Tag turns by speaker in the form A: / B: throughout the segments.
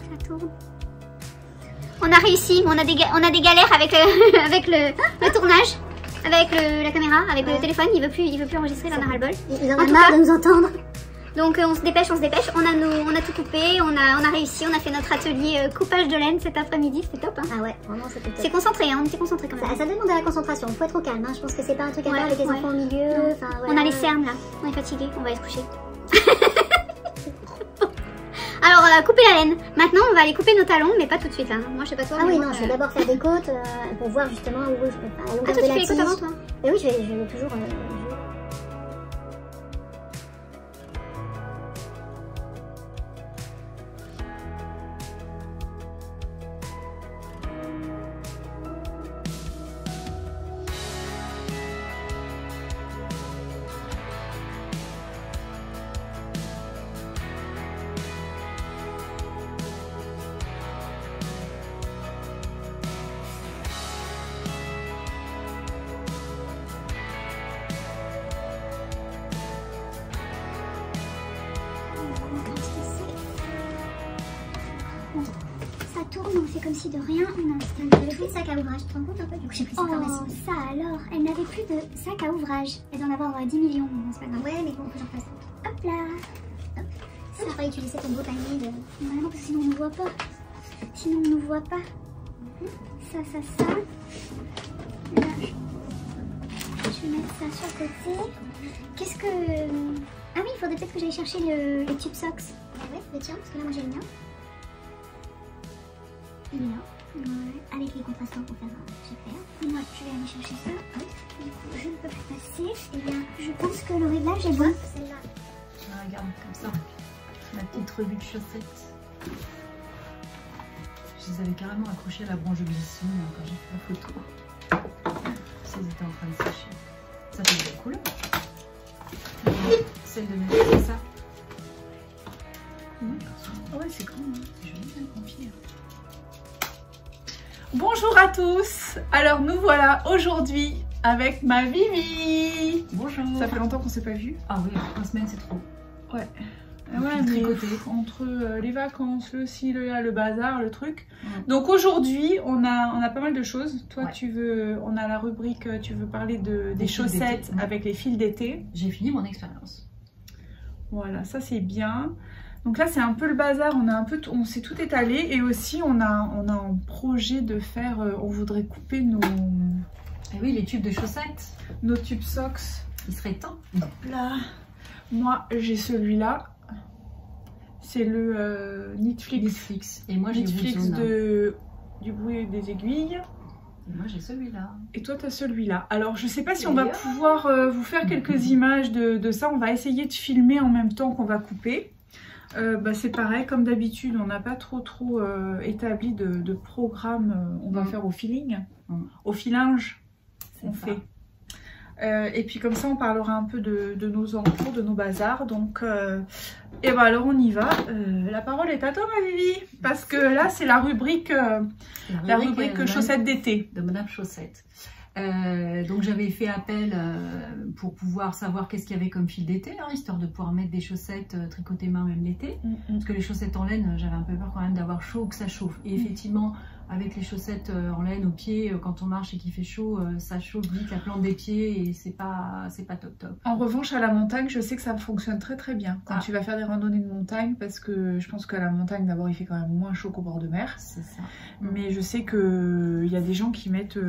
A: Ça tourne. On a réussi, mais on a des galères avec le tournage, avec la caméra, avec le téléphone. Il veut plus enregistrer, là, on a ras-le-bol.
B: Il en a marre de nous entendre.
A: Donc on se dépêche. On a tout coupé, on a réussi, on a fait notre atelier coupage de laine cet après-midi, c'était top. Hein.
B: Ah ouais, vraiment c'était top.
A: C'est concentré, hein, on était concentré quand même.
B: Ça demande de la concentration, faut être au calme. Hein. Je pense que c'est pas un truc à faire avec les enfants au milieu. Enfin, voilà.
A: On a les cernes là, on est fatigué, on va aller se coucher. Alors on a coupé la laine. Maintenant on va aller couper nos talons, mais pas tout de suite. Hein. Moi je sais pas toi.
B: Ah oui, non, je vais d'abord faire des côtes pour voir justement où je peux pas.
A: Ah toi tu fais les côtes avant toi?
B: Et oui, je vais toujours.
A: Ça tourne, on fait comme si de rien. On a installé.
B: J'avais plus de sac à ouvrage, tu te rends compte un peu? Du coup, j'ai pris cette formation.
A: Oh, ça alors, elle n'avait plus de sac à ouvrage. Elle doit en avoir 10 millions, bon, c'est pas grave.
B: Ouais, mais bon, faut que j'en fasse.
A: Hop là.
B: Hop. Ça, tu pourrais utiliser ton beau panier de.
A: Non, parce que sinon on ne voit pas. Sinon on ne voit pas. Ça. Là, je vais mettre ça sur le côté. Qu'est-ce que... Ah oui, il faudrait peut-être que j'aille chercher les tube socks.
B: Ouais, le tien, parce que là, moi j'ai le mien.
A: Il est là. Ouais.
B: Avec les contrastants pour faire chaque paire.
A: Moi, je vais aller chercher ça.
B: Oui.
A: Du coup, je ne peux plus passer. Et bien, je pense que le réglage est bon.
B: Celle-là.
C: Je la regarde comme ça. Ma petite revue de chaussettes. Je les avais carrément accrochées à la branche de glycine quand j'ai fait la photo. Elles étaient en train de sécher. Ça fait de la couleur. Celle de mes c'est ça. Ah ouais, c'est grand. Hein. C'est joli, ça, le confier.
D: Bonjour à tous. Alors nous voilà aujourd'hui avec ma Vivi.
C: Bonjour.
D: Ça fait longtemps qu'on s'est pas vu.
C: Ah oui, 3 semaines c'est trop.
D: Ouais.
C: Ouais,
D: Mais
C: tricoter.
D: entre les vacances, le ci, le bazar, le truc. Donc aujourd'hui, on a pas mal de choses. Toi, on a la rubrique, tu veux parler des chaussettes avec les fils d'été.
C: J'ai fini mon expérience.
D: Voilà, ça c'est bien. Donc là, c'est un peu le bazar. On s'est tout étalé et aussi on a un projet de faire. On voudrait couper
C: Et oui, les tubes de chaussettes.
D: Nos tube socks.
C: Il serait temps.
D: Hop là. Moi, j'ai celui-là. C'est le Knitflix.
C: Et moi, j'ai
D: Knitflix du bruit des aiguilles.
C: Et moi, j'ai celui-là.
D: Et toi, tu as celui-là. Alors, je sais pas si on va pouvoir vous faire quelques images de ça. On va essayer de filmer en même temps qu'on va couper. C'est pareil, comme d'habitude, on n'a pas trop établi de programme. On va faire au feeling, au filinge. On fait. Et puis comme ça on parlera un peu de nos encours, de nos bazars. Donc et ben alors on y va. La parole est à toi ma Vivi. Parce que là c'est la rubrique chaussettes d'été.
C: De Madame Chaussette. Donc j'avais fait appel pour pouvoir savoir qu'est-ce qu'il y avait comme fil d'été, hein, histoire de pouvoir mettre des chaussettes tricotées main même l'été. Parce que les chaussettes en laine, j'avais un peu peur quand même d'avoir chaud ou que ça chauffe. Et effectivement, avec les chaussettes en laine aux pieds, quand on marche et qu'il fait chaud, ça chauffe vite la plante des pieds et c'est pas top.
D: En revanche à la montagne, je sais que ça fonctionne très bien quand tu vas faire des randonnées de montagne, parce que je pense qu'à la montagne d'abord il fait quand même moins chaud qu'au bord de mer.
C: C'est ça.
D: Mais je sais que il y a des gens qui mettent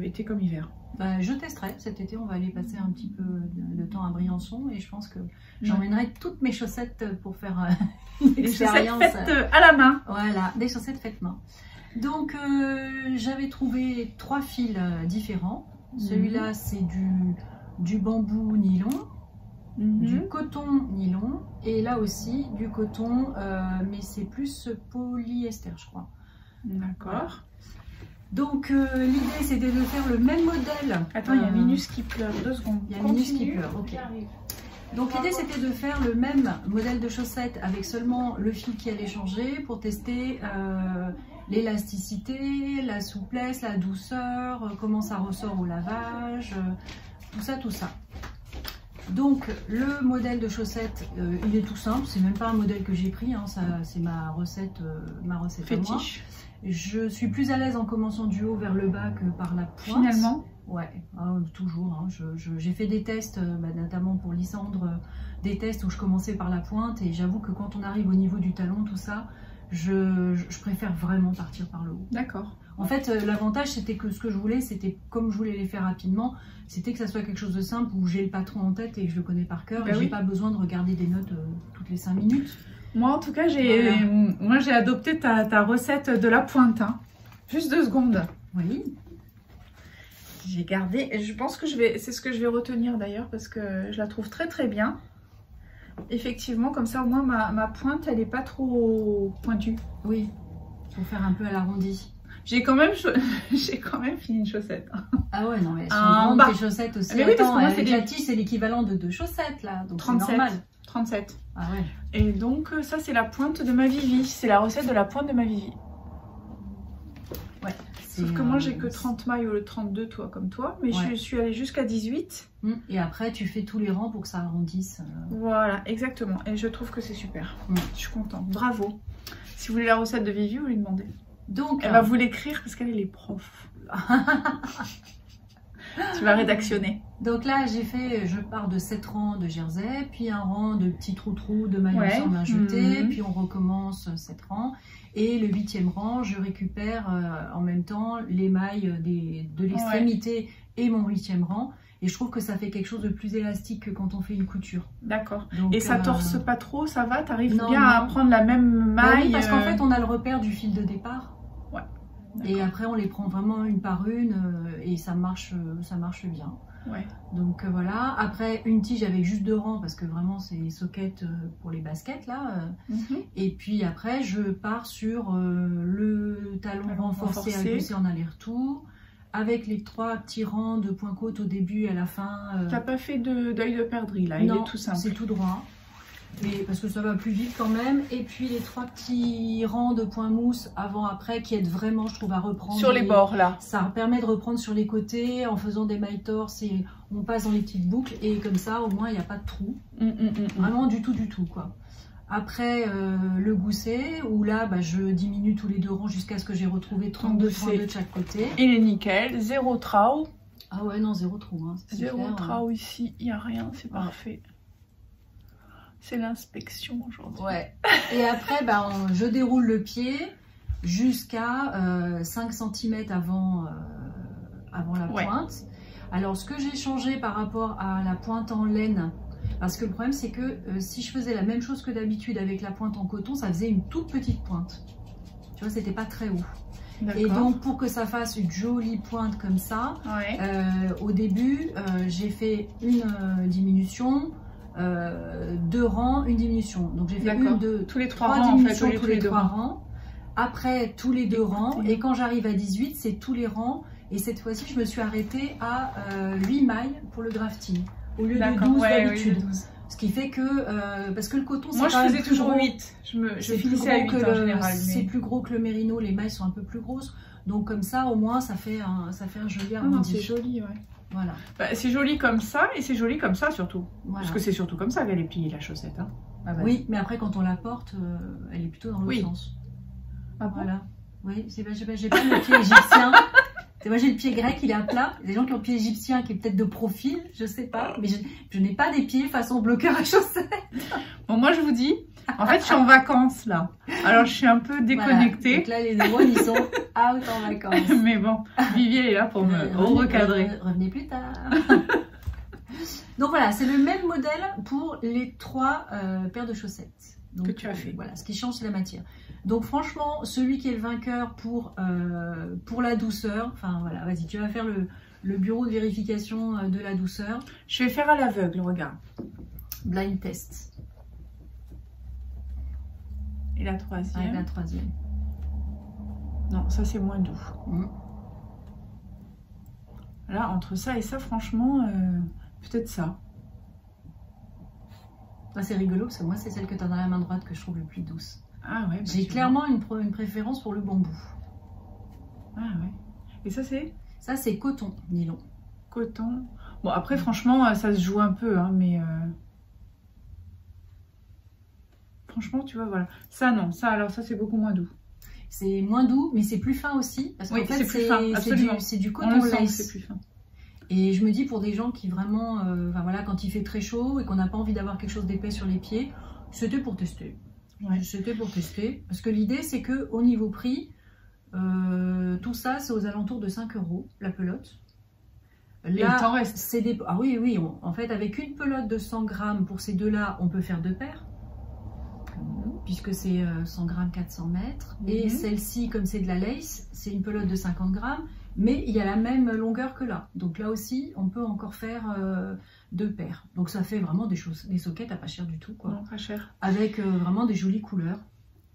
D: été comme hiver.
C: Bah, je testerai cet été, on va aller passer un petit peu de temps à Briançon et je pense que j'emmènerai toutes mes chaussettes pour faire une expérience.
D: Des chaussettes faites à la main.
C: Voilà, des chaussettes faites main. Donc j'avais trouvé 3 fils différents. Celui-là c'est du bambou nylon, du coton nylon et là aussi du coton, mais c'est plus polyester je crois.
D: D'accord.
C: Voilà. Donc l'idée c'était de faire le même modèle.
D: Attends, il y a Minus qui pleure, 2 secondes.
C: Il y a Minus qui pleure, ok. Donc l'idée c'était de faire le même modèle de chaussettes avec seulement le fil qui allait changer pour tester l'élasticité, la souplesse, la douceur, comment ça ressort au lavage, tout ça. Donc le modèle de chaussettes, il est tout simple, c'est même pas un modèle que j'ai pris, hein, c'est ma recette
D: fétiche.
C: Je suis plus à l'aise en commençant du haut vers le bas que par la pointe.
D: Finalement.
C: Ouais, toujours. Hein. J'ai fait des tests, notamment pour Lysandre, des tests où je commençais par la pointe et j'avoue que quand on arrive au niveau du talon, tout ça, je préfère vraiment partir par le haut.
D: D'accord.
C: En fait, l'avantage, c'était que ce que je voulais, c'était comme je voulais les faire rapidement, c'était que ça soit quelque chose de simple où j'ai le patron en tête et que je le connais par cœur et j'ai pas besoin de regarder des notes toutes les 5 minutes.
D: Moi, en tout cas, j'ai adopté ta recette de la pointe. Hein. Juste 2 secondes.
C: Oui.
D: J'ai gardé, et je pense que c'est ce que je vais retenir d'ailleurs parce que je la trouve très très bien. Effectivement, comme ça au moins ma pointe elle est pas trop pointue.
C: Oui, pour faire un peu à l'arrondi.
D: J'ai quand même fini une chaussette.
C: Ah ouais, non mais elles sont grandes tes chaussettes aussi.
D: Mais oui, parce que moi,
C: avec la tige c'est l'équivalent de 2 chaussettes là, donc c'est normal.
D: 37.
C: Ah ouais.
D: Et donc ça c'est la pointe de ma Vivi, c'est la recette de la pointe de ma Vivi. Ouais. Sauf que moi j'ai que 30 mailles au lieu de 32 toi comme toi, mais je suis allée jusqu'à 18.
C: Et après tu fais tous les rangs pour que ça arrondisse.
D: Voilà, exactement. Et je trouve que c'est super. Je suis contente. Bravo. Si vous voulez la recette de Vivi, vous lui demandez. Donc elle va vous l'écrire parce qu'elle est les profs. Tu vas rédactionner.
C: Donc là je pars de 7 rangs de jersey, puis un rang de petits trous de maillot sans main jetée, puis on recommence 7 rangs. Et le 8e rang, je récupère en même temps les mailles de l'extrémité et mon 8e rang. Et je trouve que ça fait quelque chose de plus élastique que quand on fait une couture. D'accord. Et ça torse pas trop, ça va? T'arrives bien à prendre la même maille? Oui, parce qu'en fait, on a le repère du fil de départ. Ouais. Et après, on les prend vraiment une par une et ça marche bien. Ouais. Donc voilà. Après, une tige avec juste 2 rangs parce que vraiment, c'est les sockets pour les baskets là. Et puis après, je pars sur le talon renforcé à glisser en aller-retour. Avec les 3 petits rangs de point côte au début et à la fin. T'as pas fait d'œil de perdrix là, il est tout simple. C'est tout droit. Et parce que ça va plus vite quand même. Et puis les 3 petits rangs de point mousse avant-après qui aident vraiment, je trouve, à reprendre. Sur les bords là. Ça permet de reprendre sur les côtés en faisant des mailles torses et on passe dans les petites boucles. Et comme ça, au moins, il n'y a pas de trou. Vraiment du tout quoi. Après le gousset, où là je diminue tous les 2 rangs jusqu'à ce que j'ai retrouvé 32 de chaque côté. Il est nickel, 0 trou. Ah ouais, non, 0 trou. Hein, 0 trou ici, il n'y a rien, c'est parfait. C'est l'inspection aujourd'hui. Ouais. Et après, je déroule le pied jusqu'à 5 cm avant la pointe. Alors, ce que j'ai changé par rapport à la pointe en laine, parce que le problème c'est que si je faisais la même chose que d'habitude avec la pointe en coton, ça faisait une toute petite pointe. Tu vois, c'était pas très haut. Et donc pour que ça fasse une jolie pointe comme ça, au début j'ai fait une diminution, 2 rangs, une diminution. Donc j'ai fait tous les 3 rangs diminutions, en fait, tous les 3 rangs. Après tous les 2 rangs. Et quand j'arrive à 18, c'est tous les rangs. Et cette fois-ci, je me suis arrêtée à 8 mailles pour le drafting. Au lieu de 12 d'habitude. Ce qui fait que, parce que le coton, c'est quand même plus toujours gros. 8. Je finissais à 8 en général. C'est plus gros que le mérino, les mailles sont un peu plus grosses. Donc comme ça, au moins, ça fait un joli arrondi. C'est joli, ouais. Voilà. C'est joli comme ça et c'est joli comme ça surtout. Voilà. Parce que c'est surtout comme ça qu'elle est pliée la chaussette. Hein. Oui, mais après quand on la porte, elle est plutôt dans l'autre sens. Ah bon? Voilà. Oui, j'ai pas le pied égyptien. Moi j'ai le pied grec, il est à plat. Il y a des gens qui ont le pied égyptien qui est peut-être de profil, je sais pas. Mais je n'ai pas des pieds façon bloqueur à chaussettes. Bon, moi je vous dis, en fait je suis en vacances là. Alors je suis un peu déconnectée. Voilà. Donc là les neurones ils sont out en vacances. Mais bon, Vivi elle est là pour me recadrer. Revenez plus tard. Donc voilà, c'est le même modèle pour les 3 paires de chaussettes. Donc, que tu as fait. Voilà, ce qui change c'est la matière. Donc franchement, celui qui est le vainqueur pour la douceur, enfin voilà, vas-y, tu vas faire le bureau de vérification de la douceur. Je vais faire à l'aveugle, regarde. Blind test. Et la 3e. Avec la 3e. Non, ça c'est moins doux. Là, entre ça et ça, franchement, peut-être ça. C'est rigolo parce que moi, c'est celle que tu as dans la main droite que je trouve le plus douce. Ah ouais, j'ai clairement une préférence pour le bambou. Ah ouais. Et ça c'est? Ça c'est coton, nylon. Coton.
D: Bon, après, franchement, ça se joue un peu, hein, mais... Franchement, tu vois, voilà. Ça, non. Ça, alors, ça, c'est beaucoup moins doux.
C: C'est moins doux, mais c'est plus fin aussi. Parce qu'en fait, c'est du coton lace.
D: C'est plus fin.
C: Et je me dis, pour des gens qui vraiment... voilà, quand il fait très chaud et qu'on n'a pas envie d'avoir quelque chose d'épais sur les pieds, c'était pour tester. Ouais. C'était pour tester. Parce que l'idée, c'est qu'au niveau prix, tout ça, c'est aux alentours de 5 € la pelote. Là, et il t'en reste. Ah oui, oui. En fait, avec une pelote de 100 grammes pour ces deux-là, on peut faire 2 paires. Puisque c'est 100 grammes, 400 mètres. Et celle-ci, comme c'est de la lace, c'est une pelote de 50 grammes. Mais il y a la même longueur que là. Donc là aussi, on peut encore faire 2 paires. Donc ça fait vraiment des soquettes à pas cher du tout, quoi.
D: Non, pas cher.
C: Avec vraiment des jolies couleurs.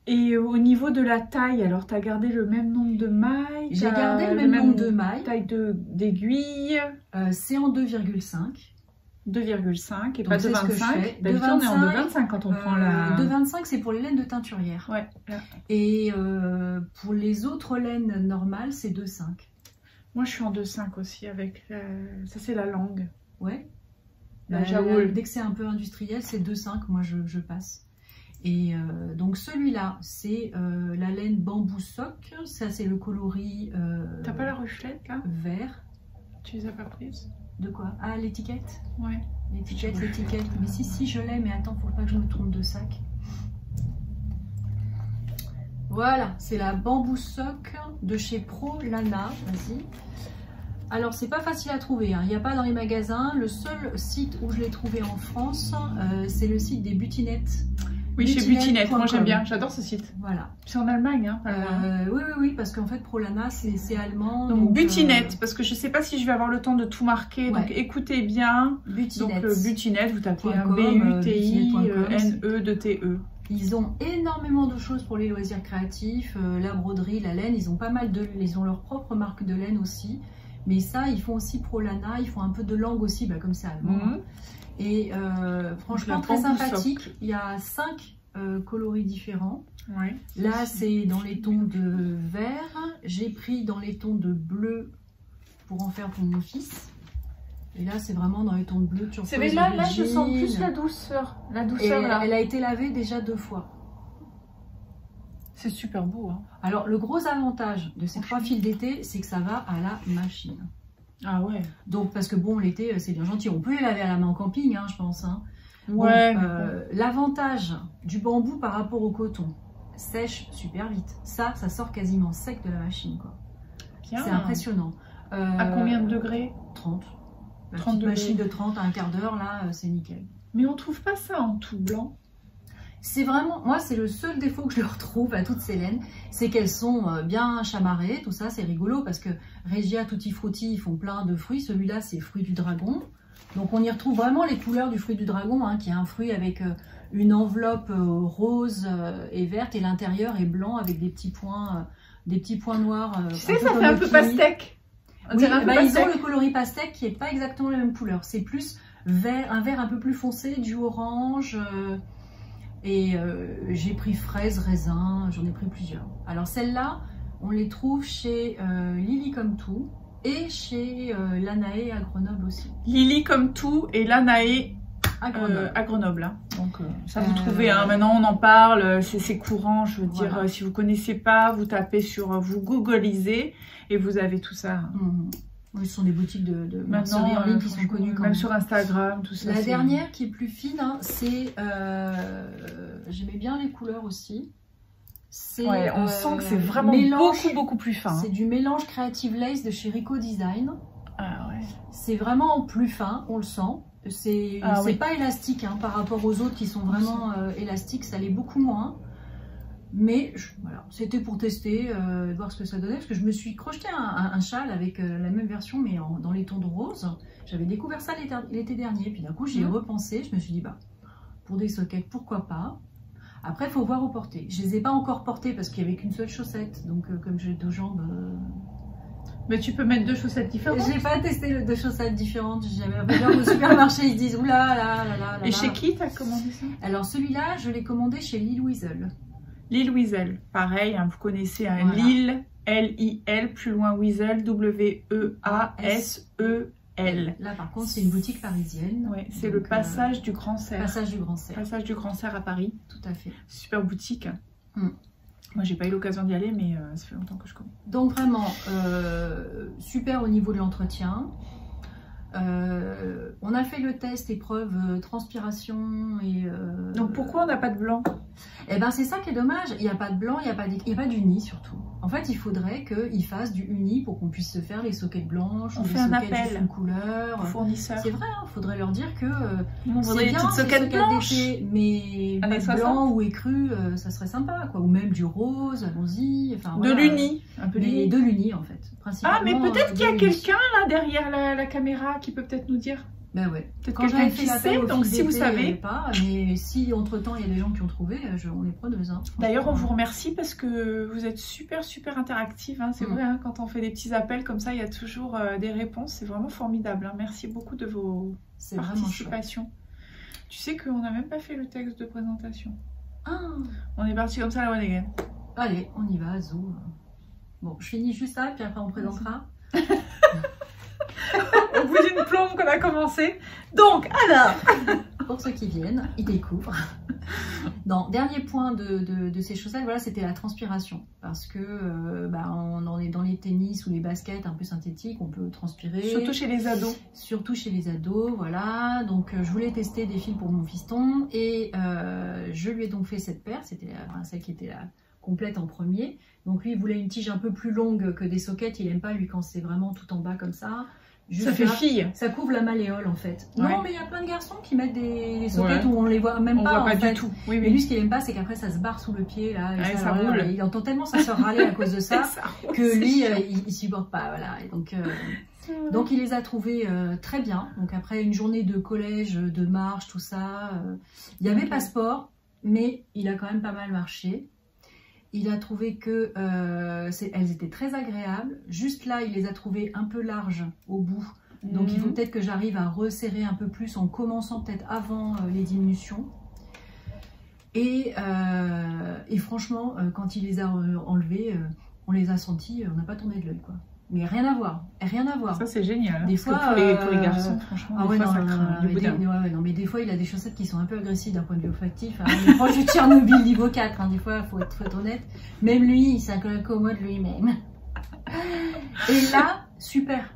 D: Et au niveau de la taille, alors tu as gardé le même nombre de mailles?
C: J'ai gardé le même nombre de mailles.
D: Taille d'aiguille?
C: C'est en 2,5.
D: 2,5 et
C: donc
D: pas de 25. D'habitude on est en 2,25 quand on prend la...
C: 2,25 c'est pour les laines de teinturière.
D: Ouais.
C: Et pour les autres laines normales, c'est 2,5.
D: Moi je suis en 2,5 aussi avec... ça c'est la langue.
C: Ouais. Dès que c'est un peu industriel, c'est 2,5, moi je passe. Et donc celui-là, c'est la laine bambou soc. Ça c'est le coloris...
D: T'as pas la ruchelette là?
C: Vert.
D: Tu les as pas prises?
C: De quoi? Ah, l'étiquette?
D: Ouais.
C: L'étiquette. Mais si, je l'ai, mais attends, faut pas que je me trompe de sac. Voilà, c'est la bambou soc de chez Pro Lana. Vas-y. Alors, c'est pas facile à trouver, hein. Il n'y a pas dans les magasins. Le seul site où je l'ai trouvé en France, c'est le site des Butinettes.
D: Oui, chez Butinette, moi j'aime bien, j'adore ce site.
C: Voilà.
D: C'est en Allemagne, hein, pas loin.
C: Oui, parce qu'en fait, Prolana, c'est allemand.
D: Donc Butinette, parce que je ne sais pas si je vais avoir le temps de tout marquer, donc écoutez bien.
C: Butinette.
D: Donc Butinette, vous tapez un B-U-T-I-N-E-T-E.
C: Ils ont énormément de choses pour les loisirs créatifs, la broderie, la laine, ils ont pas mal ils ont leur propre marque de laine aussi. Mais ça, ils font aussi Prolana, ils font un peu de langue aussi, bah, comme c'est allemand. Et franchement, très sympathique. Il y a 5 coloris différents.
D: Ouais,
C: là, c'est dans les tons de vert. J'ai pris dans les tons de bleu pour en faire pour mon fils. Et là, c'est vraiment dans les tons de bleu turquoise.
D: C'est mais là, je sens plus la douceur. La douceur, là.
C: Elle a été lavée déjà 2 fois.
D: C'est super beau. Hein.
C: Alors, le gros avantage de ces 3 fils d'été, c'est que ça va à la machine.
D: Ah ouais.
C: Donc, parce que bon, l'été, c'est bien gentil. On peut les laver à la main en camping, hein, je pense. Hein.
D: Ouais.
C: Bon, l'avantage du bambou par rapport au coton, sèche super vite. Ça sort quasiment sec de la machine, quoi. C'est impressionnant.
D: À combien de degrés?
C: 30. La
D: 30
C: petite
D: degrés.
C: machine de 30 à un quart d'heure, là, c'est nickel.
D: Mais on trouve pas ça en tout blanc?
C: C'est vraiment, moi c'est le seul défaut que je leur trouve à toutes ces laines, c'est qu'elles sont bien chamarrées, tout ça c'est rigolo parce que Regia, Tutti Frutti, ils font plein de fruits, celui-là c'est fruit du dragon, donc on y retrouve vraiment les couleurs du fruit du dragon, hein, qui est un fruit avec une enveloppe rose et verte et l'intérieur est blanc avec des petits points noirs.
D: Tu sais, ça fait un peu pastèque.
C: Oui, ils ont le coloris pastèque qui est pas exactement la même couleur, c'est plus vert, un vert un peu plus foncé, du orange. Et j'ai pris fraises, raisins, j'en ai pris plusieurs. Alors celles-là, on les trouve chez Lily Comme Tout et chez Lanae à Grenoble aussi.
D: Lily Comme Tout et Lanae à Grenoble. Hein. Donc ça vous trouvez, hein. Maintenant on en parle, c'est courant, je veux dire, si vous connaissez pas, vous tapez sur, vous googlisez et vous avez tout ça.
C: Oui, ce sont des boutiques de mercerie en ligne qui sont connues quand même.
D: Même sur Instagram, tout ça.
C: La dernière qui est plus fine, hein, c'est... J'aimais bien les couleurs aussi.
D: Ouais, on sent que c'est vraiment beaucoup plus fin.
C: C'est du mélange Creative Lace de chez Rico Design.
D: Ah ouais.
C: C'est vraiment plus fin, on le sent. C'est pas élastique hein, par rapport aux autres qui sont vraiment élastiques, ça l'est beaucoup moins. Mais voilà, c'était pour tester, voir ce que ça donnait, parce que je me suis crocheté un châle avec la même version, mais dans les tons de rose. J'avais découvert ça l'été dernier, puis d'un coup j'y ai repensé, je me suis dit, bah, pour des soquettes, pourquoi pas. Après, il faut voir au porté. Je les ai pas encore portées parce qu'il n'y avait qu'une seule chaussette, donc comme j'ai 2 jambes...
D: Mais tu peux mettre 2 chaussettes différentes.
C: J'ai pas testé 2 chaussettes différentes, j'ai jamais regardé au supermarché, ils se disent, oula, là.
D: Et chez qui t'as commandé ça? Alors
C: celui-là, je l'ai commandé chez Lille Weasel.
D: Lille Weasel, pareil, hein, vous connaissez Lille, L-I-L, plus loin Weasel, W-E-A-S-E-L. L.
C: Là, par contre, c'est une boutique parisienne.
D: Ouais, c'est le passage du Grand Cerf.
C: Passage du Grand Cerf.
D: Passage du Grand Cerf à Paris.
C: Tout à fait.
D: Super boutique. Moi, j'ai pas eu l'occasion d'y aller, mais ça fait longtemps que je connais.
C: Donc vraiment, super au niveau de l'entretien. On a fait le test épreuve transpiration et...
D: Donc pourquoi on n'a pas de blanc?
C: Eh ben c'est ça qui est dommage, il n'y a pas de blanc, il n'y a pas d'uni surtout. En fait il faudrait qu'il fasse du uni pour qu'on puisse se faire les sockets blanches ou les sockets juste une couleur.
D: Fournisseur.
C: C'est vrai, il faudrait leur dire que
D: c'est bien ces sockets
C: d'été, mais blanc ou écru, ça serait sympa quoi. Ou même du rose, allons-y. Enfin,
D: de l'uni, un peu
C: mais de l'uni en fait.
D: Ah mais peut-être qu'il y a quelqu'un là derrière la caméra qui peut peut-être nous dire.
C: Ben ouais.
D: Peut-être quelqu'un qui sait, donc si vous savez.
C: Pas, mais si entre temps il y a des gens qui ont trouvé, on est preneuse. Hein,
D: d'ailleurs on vous remercie parce que vous êtes super interactive, hein, c'est vrai, hein, quand on fait des petits appels comme ça, il y a toujours des réponses, c'est vraiment formidable. Hein. Merci beaucoup de vos participations. Tu sais qu'on n'a même pas fait le texte de présentation.
C: Ah.
D: On est parti comme ça à la one again.
C: Allez, on y va, zo. Bon, je finis juste ça, puis après on présentera.
D: Au bout d'une plombe qu'on a commencé. Donc, alors
C: pour ceux qui viennent, ils découvrent. Non, dernier point de ces chaussettes, voilà, c'était la transpiration. Parce que on est dans les tennis ou les baskets un peu synthétiques, on peut transpirer.
D: Surtout chez les ados.
C: Surtout chez les ados, voilà. Donc je voulais tester des fils pour mon fiston et je lui ai donc fait cette paire. C'était celle qui était la complète en premier. Donc lui il voulait une tige un peu plus longue que des sockets, il aime pas lui quand c'est vraiment tout en bas comme ça. Juste
D: ça fait
C: là,
D: fille.
C: Ça couvre la malléole en fait.
D: Ouais.
C: Non mais il y a plein de garçons qui mettent des sockets où on les voit même pas.
D: On voit pas du tout. Oui,
C: mais lui ce qu'il aime pas c'est qu'après ça se barre sous le pied là. Et
D: ça roule.
C: Il entend tellement sa soeur râler à cause de ça, que lui il supporte pas. Voilà. Et donc il les a trouvés très bien. Donc après une journée de collège, de marche, tout ça, il y avait pas sport, mais il a quand même pas mal marché. Il a trouvé que elles étaient très agréables. Juste là, il les a trouvées un peu larges au bout. Donc il faut peut-être que j'arrive à resserrer un peu plus en commençant peut-être avant les diminutions. Et franchement, quand il les a enlevées, on les a sentis, on n'a pas tourné de l'œil quoi. Mais rien à voir, rien à voir.
D: Ça c'est génial.
C: Des fois,
D: pour les garçons, franchement,
C: ah
D: des
C: ouais,
D: fois,
C: non,
D: ça craint.
C: non, mais des fois il a des chaussettes qui sont un peu agressives d'un point de vue olfactif. Hein. Moi je Tchernobyl niveau 4, hein. Des fois il faut être honnête. Même lui, il s'incommode lui-même. Et là, super.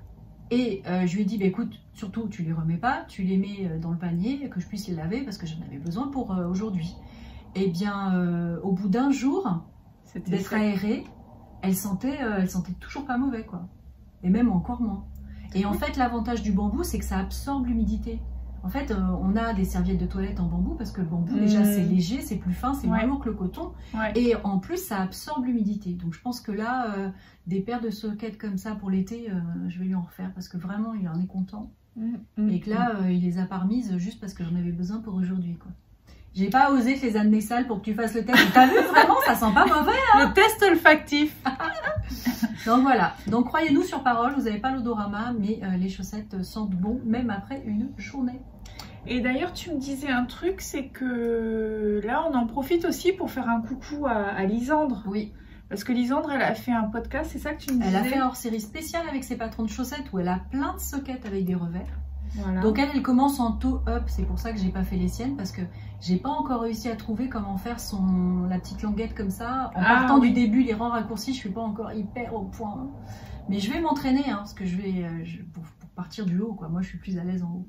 C: Et je lui ai dit, bah, écoute, surtout tu les remets pas, tu les mets dans le panier, que je puisse les laver parce que j'en avais besoin pour aujourd'hui. Et bien, au bout d'un jour d'être aérée, elle sentait toujours pas mauvais quoi, et même encore moins. Et en fait l'avantage du bambou c'est que ça absorbe l'humidité. En fait on a des serviettes de toilette en bambou parce que le bambou déjà c'est léger, c'est plus fin, c'est moins lourd que le coton, et en plus ça absorbe l'humidité. Donc je pense que là des paires de sockets comme ça pour l'été, je vais lui en refaire parce que vraiment il en est content, et que là il les a pas remises juste parce que j'en avais besoin pour aujourd'hui quoi. J'ai pas osé te les amener sales pour que tu fasses le test. T'as vu, vraiment, ça sent pas mauvais. Hein.
D: Le test olfactif.
C: Donc voilà. Donc croyez-nous sur parole, vous n'avez pas l'odorama, mais les chaussettes sentent bon, même après une journée.
D: Et d'ailleurs, tu me disais un truc, c'est que là, on en profite aussi pour faire un coucou à Lisandre.
C: Oui.
D: Parce que Lisandre, elle a fait un podcast, c'est ça que tu me disais?
C: Elle a fait un hors-série spéciale avec ses patrons de chaussettes où elle a plein de sockets avec des revers.
D: Voilà.
C: Donc elle commence en toe up, c'est pour ça que j'ai pas fait les siennes parce que j'ai pas encore réussi à trouver comment faire la petite languette comme ça. En partant du début, les rangs raccourcis, je suis pas encore hyper au point. Mais je vais m'entraîner, hein, parce que pour partir du haut, quoi. Moi je suis plus à l'aise en haut.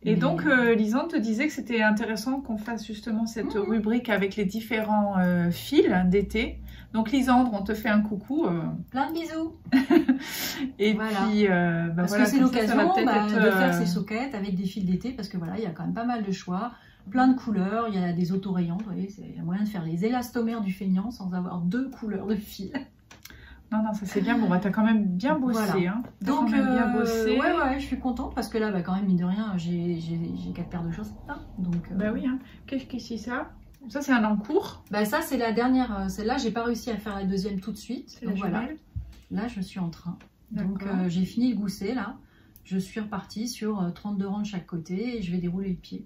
D: Et donc Lisandre te disait que c'était intéressant qu'on fasse justement cette rubrique avec les différents fils d'été. Donc Lisandre, on te fait un coucou.
C: Plein de bisous.
D: Et
C: voilà.
D: puis,
C: parce
D: voilà,
C: que c'est l'occasion de faire ces
D: ces
C: sockets avec des fils d'été, parce que voilà, il y a quand même pas mal de choix, plein de couleurs, il y a des autorayants, vous voyez, il y a moyen de faire les élastomères du feignant sans avoir 2 couleurs de fils.
D: Non, ça c'est bien. Bon, bah, t'as quand même bien bossé.
C: Voilà.
D: Hein.
C: Donc, bien bossé. Ouais, je suis contente parce que là, quand même, mine de rien, j'ai 4 paires de chaussettes. Hein, donc,
D: bah oui, hein. Qu'est-ce que c'est ça? Ça, c'est un encours.
C: Bah, ça, c'est la dernière. Celle-là, j'ai pas réussi à faire la deuxième tout de suite. Donc voilà. Là, je suis en train. Donc, j'ai fini le gousset là. Je suis repartie sur 32 rangs de chaque côté et je vais dérouler le pied.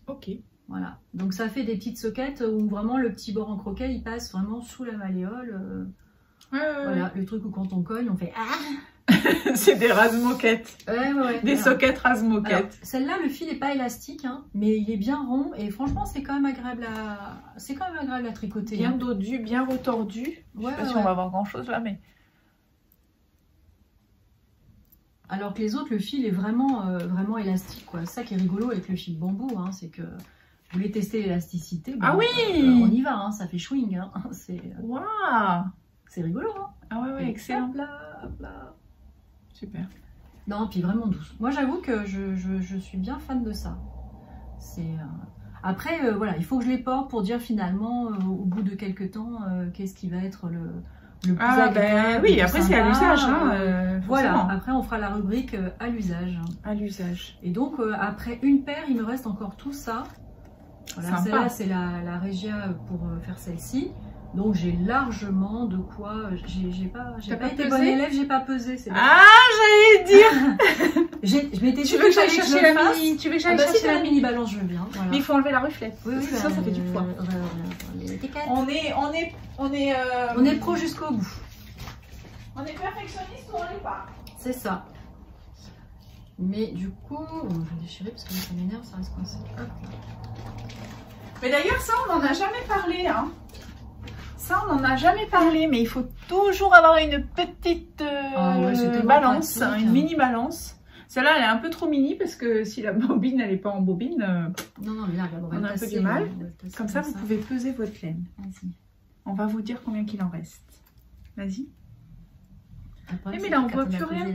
D: Ok.
C: Voilà. Donc, ça fait des petites sockets où vraiment le petit bord en croquet, il passe vraiment sous la malléole. Voilà, le truc où quand on cogne, on fait ah.
D: C'est des rase-moquettes.
C: Ouais.
D: Des sockets rase-moquettes.
C: Celle-là, le fil n'est pas élastique, hein, mais il est bien rond et franchement, c'est quand même agréable à tricoter.
D: Bien dodu, bien retordu. Je sais pas si on va voir grand-chose là, mais...
C: Alors que les autres, le fil est vraiment, vraiment élastique, quoi. Ça qui est rigolo avec le fil bambou, hein, c'est que vous voulez tester l'élasticité.
D: Ah oui,
C: on y va, hein, ça fait chewing. Hein, c'est rigolo. Hein.
D: Ah ouais, excellent.
C: Hop là.
D: Super.
C: Non, puis vraiment douce. Moi, j'avoue que je suis bien fan de ça. Après, voilà, il faut que je les porte pour dire finalement, au bout de quelques temps, qu'est-ce qui va être le plus agréable.
D: Oui, après c'est à l'usage. Hein,
C: voilà, après on fera la rubrique à l'usage.
D: À l'usage.
C: Et donc, après une paire, il me reste encore tout ça. Voilà, celle-là, c'est la Regia pour faire celle-ci. Donc j'ai largement de quoi. J'ai pas été bonne élève, j'ai pas pesé.
D: J'allais dire.
C: Je m'étais dit
D: tu veux que j'aille chercher la mini. Tu veux que j'aille chercher
C: la mini balance, je veux bien. Voilà.
D: Mais il faut enlever la ruflette.
C: Oui,
D: ça fait du poids. On est
C: pro jusqu'au bout.
D: On est perfectionniste ou on l'est pas.
C: C'est ça. Mais du coup, je vais déchirer parce que ça m'énerve, ça reste coincé.
D: Mais d'ailleurs, ça, on n'en a jamais parlé, hein. Ça, on n'en a jamais parlé, mais il faut toujours avoir une petite balance, pratique, une mini balance. Celle-là, elle est un peu trop mini parce que si la bobine, elle n'est pas en bobine,
C: non, mais là,
D: on a un peu du mal. Comme ça, vous pouvez peser votre laine.
C: Vas-y.
D: On va vous dire combien qu'il en reste. Vas-y. Mais là, on ne voit plus rien.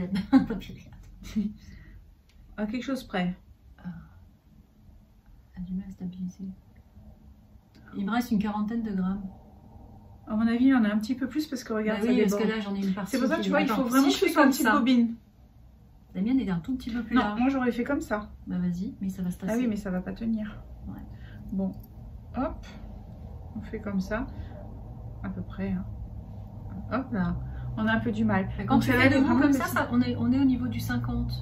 D: À quelque chose près.
C: A du mal à stabiliser. Il me reste une quarantaine de grammes.
D: À mon avis, il y en a un petit peu plus parce que regarde,
C: oui, parce que là, j'en ai une partie.
D: C'est pour ça que tu vois, il faut vraiment que je fasse une petite bobine.
C: La mienne est un tout petit peu plus large.
D: Non, moi j'aurais fait comme ça.
C: Bah vas-y, mais ça va se tasser.
D: Ah oui, mais ça va pas tenir.
C: Ouais.
D: Bon, hop, on fait comme ça, à peu près. Hein. Hop là, on a un peu du mal.
C: Mais quand tu fais debout comme ça, on est au niveau du 50.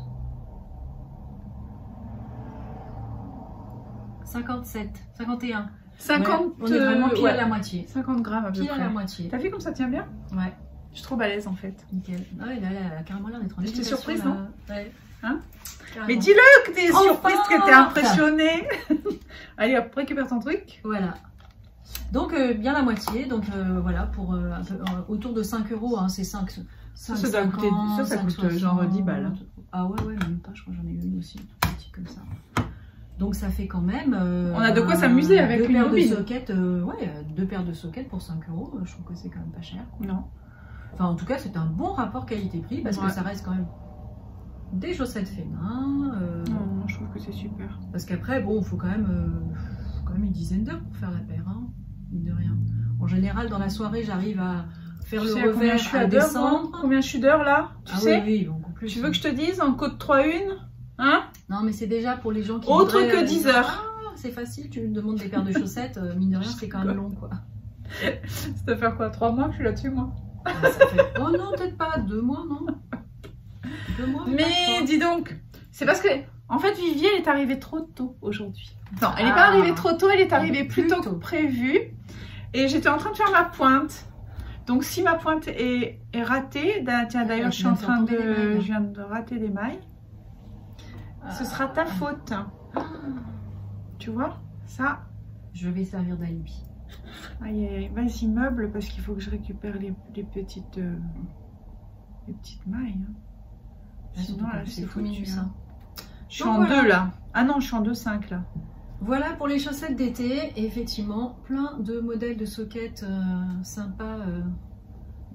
C: 57, 51.
D: 50,
C: ouais, on est vraiment pile à la moitié.
D: 50 grammes à peu près.
C: Pile à la moitié.
D: T'as vu comme ça tient bien?
C: Ouais.
D: Je suis trop balèze en fait.
C: Nickel. Ah ouais, là, elle a carrément l'air d'être en
D: J'étais surprise, non?
C: Ouais.
D: Hein? Mais dis-le que t'es surprise, que t'es impressionnée. Allez hop, récupère ton truc.
C: Voilà. Donc bien la moitié. Donc voilà, pour autour de 5 €, hein, c'est 5.
D: Ça coûte genre 10 balles. Hein.
C: Ah ouais, même pas, je crois que j'en ai eu une aussi, petite comme ça. Donc ça fait quand même...
D: on a de quoi s'amuser avec une bobine.
C: Deux paires de sockets pour 5 €, je trouve que c'est quand même pas cher.
D: Non.
C: Enfin en tout cas c'est un bon rapport qualité-prix parce que ça reste quand même des chaussettes fait main.
D: Non, je trouve que c'est super.
C: Parce qu'après bon il faut quand même une dizaine d'heures pour faire la paire, hein, mine de rien. En général dans la soirée j'arrive à faire le revers, à descendre.
D: Combien je suis d'heure là? Tu sais?
C: Oui, beaucoup plus.
D: Tu veux que je te dise en code 3-1? Hein?
C: Non mais c'est déjà pour les gens qui
D: autre que 10 heures.
C: C'est facile, tu me demandes des paires de chaussettes, mine de rien c'est quand même long quoi.
D: Ça doit faire quoi, 3 mois que je suis là-dessus moi?
C: Ça fait... Oh non, peut-être pas, 2 mois, non? 2 mois.
D: Mais dis donc, c'est parce que, en fait, Vivier, elle est arrivée trop tôt aujourd'hui. Non, elle n'est pas arrivée trop tôt, elle est arrivée plus tôt que prévu. Et j'étais en train de faire ma pointe. Donc, si ma pointe est ratée, tiens, d'ailleurs, je viens de rater des mailles. Ce sera ta faute. Tu vois, ça.
C: Je vais servir d'alibi.
D: Aïe, aïe, aïe. Vas-y, meuble, parce qu'il faut que je récupère les petites mailles. Hein. Sinon, là, c'est foutu. Ça. Je suis en 2 là. Ah non, je suis en 2,5 là.
C: Voilà pour les chaussettes d'été. Effectivement, plein de modèles de sockets sympas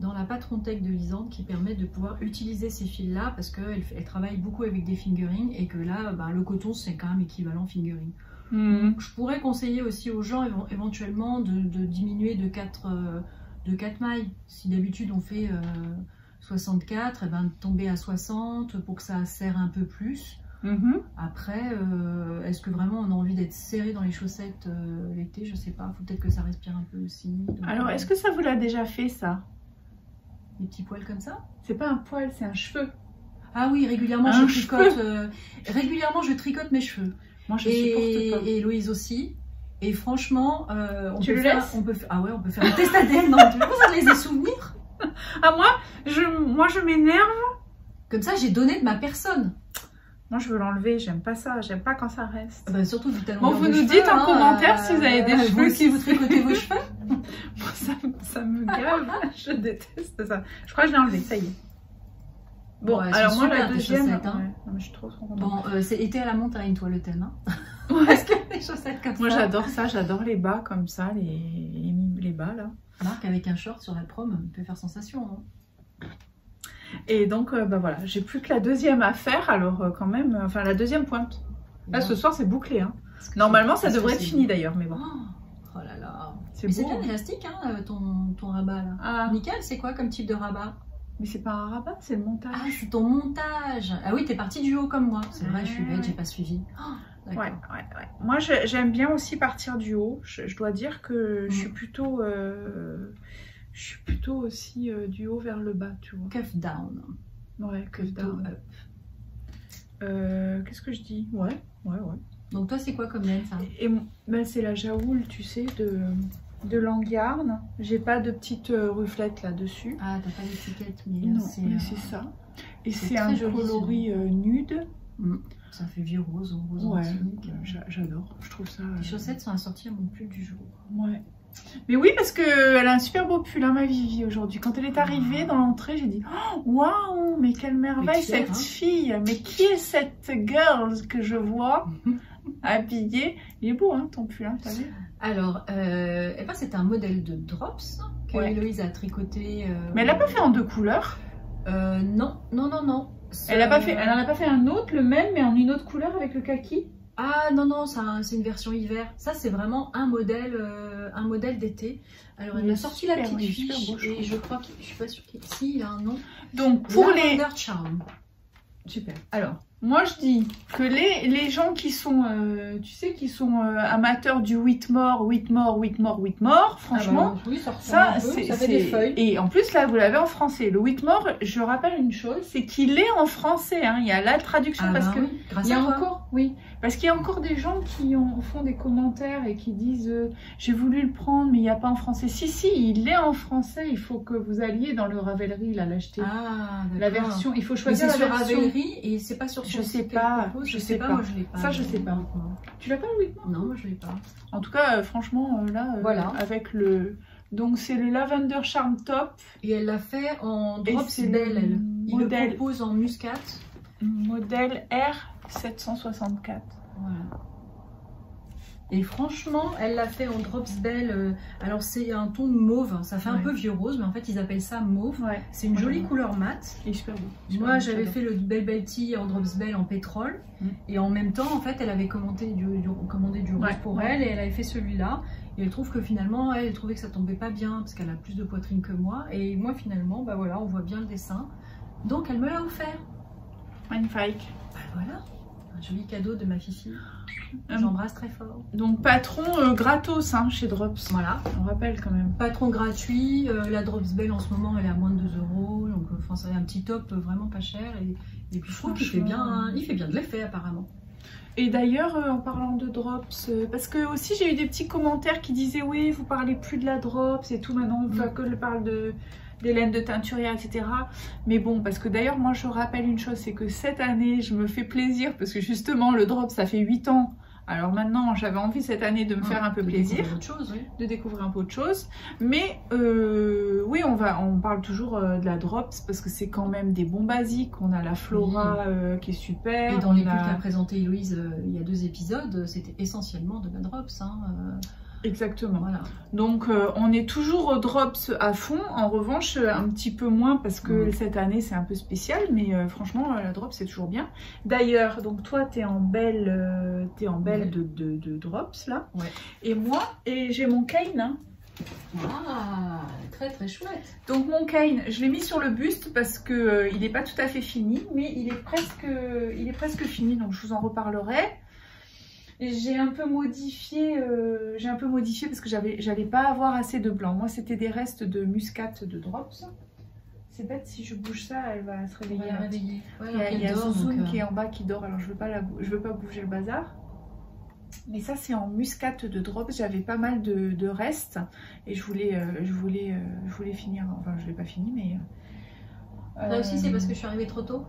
C: dans la Patron Tech de Lisande qui permettent de pouvoir utiliser ces fils-là parce qu'elle travaille beaucoup avec des fingerings et que là, le coton, c'est quand même équivalent fingering. Je pourrais conseiller aussi aux gens éventuellement de diminuer de 4 mailles. Si d'habitude on fait 64, et ben tomber à 60 pour que ça serre un peu plus. Après, est-ce que vraiment on a envie d'être serré dans les chaussettes l'été? Je sais pas, faut peut-être que ça respire un peu aussi. Donc,
D: alors, est-ce que ça vous l'a déjà fait ça?
C: Des petits poils comme ça? C'est
D: pas un poil, c'est un cheveu.
C: Ah oui, régulièrement je tricote mes cheveux. Moi, je supporte pas. Et Héloïse aussi. Et franchement, on peut faire un test ADN. Non, tu veux ça les souvenirs?
D: Ah moi je m'énerve
C: Comme ça, j'ai donné de ma personne.
D: Moi, je veux l'enlever, j'aime pas ça, j'aime pas quand ça reste.
C: Bah, surtout vu
D: Bon, vous nous dites en commentaire si vous avez des cheveux
C: qui vous tricotez vos cheveux.
D: Ça me gave, je déteste ça. Je crois que je l'ai enlevé, ça y est. Bon,
C: ouais,
D: alors moi, la deuxième,
C: chaussettes, hein.
D: non, mais je suis trop contente.
C: Bon, c'est été à la montagne, toi, le thème, hein. Parce que les chaussettes comme
D: moi,
C: ça.
D: j'adore ça, j'adore les bas comme ça, les bas, là.
C: Marc, avec un short sur la prom, peut faire sensation, hein.
D: Et donc, bah voilà, j'ai plus que la deuxième à faire, alors quand même, enfin la deuxième pointe. Là, ce soir, c'est bouclé, hein. Normalement, ça devrait être fini d'ailleurs, mais bon.
C: Oh là là.
D: C'est
C: C'est
D: beau,
C: bien
D: hein.
C: élastique, hein, ton rabat, là.
D: Ah,
C: Nickel, c'est quoi comme type de rabat?
D: mais c'est pas un rabat, c'est le montage.
C: Ah, c'est ton montage. Ah oui, t'es partie du haut comme moi. C'est vrai, je suis bête, j'ai pas suivi. Oh,
D: ouais. Moi, j'aime bien aussi partir du haut. Je dois dire que je suis plutôt aussi du haut vers le bas, tu vois.
C: Cuff down.
D: Ouais, cuff
C: Plutôt
D: down.
C: up.
D: Qu'est-ce que je dis? Ouais.
C: Donc toi, c'est quoi comme laine, ça?
D: Et ben, c'est la jaoule, tu sais, de Langyarn. J'ai pas de petite ruflette là-dessus.
C: Ah, t'as pas d'étiquette, mais
D: Non,
C: c'est
D: mais c'est ça. Et
C: c'est
D: c'est
C: très
D: un
C: joli,
D: coloris nude.
C: Ça fait vieux rose, rose
D: Ouais,
C: antique.
D: j'adore. Je trouve ça...
C: Les chaussettes sont assorties à mon pull du jour.
D: Ouais. Mais oui, parce qu'elle a un super beau pull, hein, ma Vivi, aujourd'hui. Quand elle est arrivée dans l'entrée, j'ai dit oh, waouh, mais quelle merveille
C: fière,
D: cette
C: hein.
D: fille. Mais qui est cette girl que je vois habillée? Il est beau, hein, ton pull, hein, t'as vu?
C: Alors, eh ben, c'est un modèle de Drops que
D: Ouais.
C: Héloïse a tricoté.
D: Mais elle l'a pas fait en deux couleurs.
C: Non.
D: Elle en a pas fait un autre, le même, mais en une autre couleur avec le kaki.
C: Ah non, c'est une version hiver. Ça, c'est vraiment un modèle d'été. Alors, elle
D: Il
C: a
D: est
C: sorti la
D: super,
C: petite
D: il est super
C: fiche
D: beau, je
C: et je crois qu'il, je suis pas sûre qu'ici il a un nom.
D: Donc pour les...
C: Lavender Charm.
D: Super. Alors, moi je dis que les gens qui sont, tu sais, qui sont amateurs du Whitmore, franchement,
C: Ah bah, oui, ça
D: ça
C: fait des feuilles.
D: Et en plus là, vous l'avez en français. Le Whitmore, je rappelle une chose, c'est qu'il est en français. Hein. Il y a la traduction
C: Ah
D: parce
C: bah
D: que
C: oui, grâce
D: il y a
C: à toi.
D: encore, oui, parce qu'il y a encore des gens qui font des commentaires et qui disent j'ai voulu le prendre, mais il n'y a pas en français. Si, il est en français. Il faut que vous alliez dans le Ravelry là l'acheter.
C: Ah,
D: La
C: d'accord.
D: version, il faut
C: Mais
D: choisir
C: c'est
D: la
C: sur
D: version.
C: Ravelry et c'est pas sur
D: Je
C: son
D: sais
C: site
D: pas,
C: qu'elle propose.
D: je sais pas.
C: Moi je l'ai pas.
D: Ça, je sais pas. Tu l'as pas le Whitmore?
C: Non, moi je l'ai pas.
D: En tout cas, franchement, là,
C: Voilà.
D: avec le... Donc, c'est le Lavender Charm Top.
C: Et elle l'a fait en
D: Et
C: Drops
D: c'est le
C: Belle, elle. Il le
D: modèle.
C: propose en muscat.
D: Modèle R764.
C: Voilà. Et franchement, elle l'a fait en Drops Belle. Alors c'est un ton mauve, ça fait un
D: Ouais.
C: peu vieux rose, mais en fait ils appellent ça mauve.
D: Ouais.
C: C'est une jolie couleur mate.
D: Il est super beau.
C: Moi j'avais fait le Belle Tea en Drops Belle en pétrole. Et en même temps, en fait, elle avait commandé du rose
D: Ouais,
C: pour
D: ouais.
C: elle et elle avait fait celui-là. Et elle trouve que finalement, elle trouvait que ça tombait pas bien parce qu'elle a plus de poitrine que moi. Et moi finalement, bah voilà, on voit bien le dessin. Donc elle me l'a offert.
D: Magnifique.
C: Bah voilà, un joli cadeau de ma fifi. J'embrasse très fort.
D: Donc, patron gratos hein, chez Drops.
C: Voilà.
D: On rappelle quand même.
C: Patron gratuit, la Drops Belle en ce moment elle est à moins de 2 €. Donc enfin, c'est un petit top vraiment pas cher. Et puis je trouve qu'il fait bien, hein, il fait bien de l'effet apparemment.
D: Et d'ailleurs, en parlant de Drops, parce que aussi j'ai eu des petits commentaires qui disaient oui, vous parlez plus de la Drops et tout, maintenant on fait que je parle des laines de teinturière, etc. Mais bon, parce que d'ailleurs, moi je rappelle une chose, c'est que cette année, je me fais plaisir, parce que justement, le Drops, ça fait 8 ans. Alors maintenant, j'avais envie cette année de me faire un peu plaisir,
C: Autre chose, oui.
D: de découvrir un peu autre chose. Mais oui, on parle toujours de la Drops, parce que c'est quand même des bons basiques. On a la Flora qui est super.
C: Et dans les
D: on
C: pulls
D: a...
C: qu'a présenté Héloïse il y a 2 épisodes, c'était essentiellement de la Drops. Hein,
D: Exactement.
C: voilà.
D: Donc on est toujours au Drops à fond, en revanche un petit peu moins parce que cette année c'est un peu spécial, mais franchement la Drops c'est toujours bien. D'ailleurs, donc toi t'es en belle, de Drops là,
C: Ouais.
D: et moi, j'ai mon cane. Hein.
C: Ah, très très chouette.
D: Donc mon cane, je l'ai mis sur le buste parce que il n'est pas tout à fait fini, mais il est presque fini, donc je vous en reparlerai. J'ai un peu modifié parce que j'allais pas avoir assez de blanc. Moi, c'était des restes de muscate de Drops. C'est bête, si je bouge ça, elle va se réveiller.
C: On va la réveiller. Ouais,
D: Il y a
C: elle dort,
D: Zouzoun
C: donc,
D: qui est en bas qui dort, alors je veux pas bouger le bazar. Mais ça, c'est en muscate de Drops. J'avais pas mal de restes et je voulais finir. Enfin, je l'ai pas fini, mais
C: Là aussi, c'est parce que je suis arrivée trop tôt.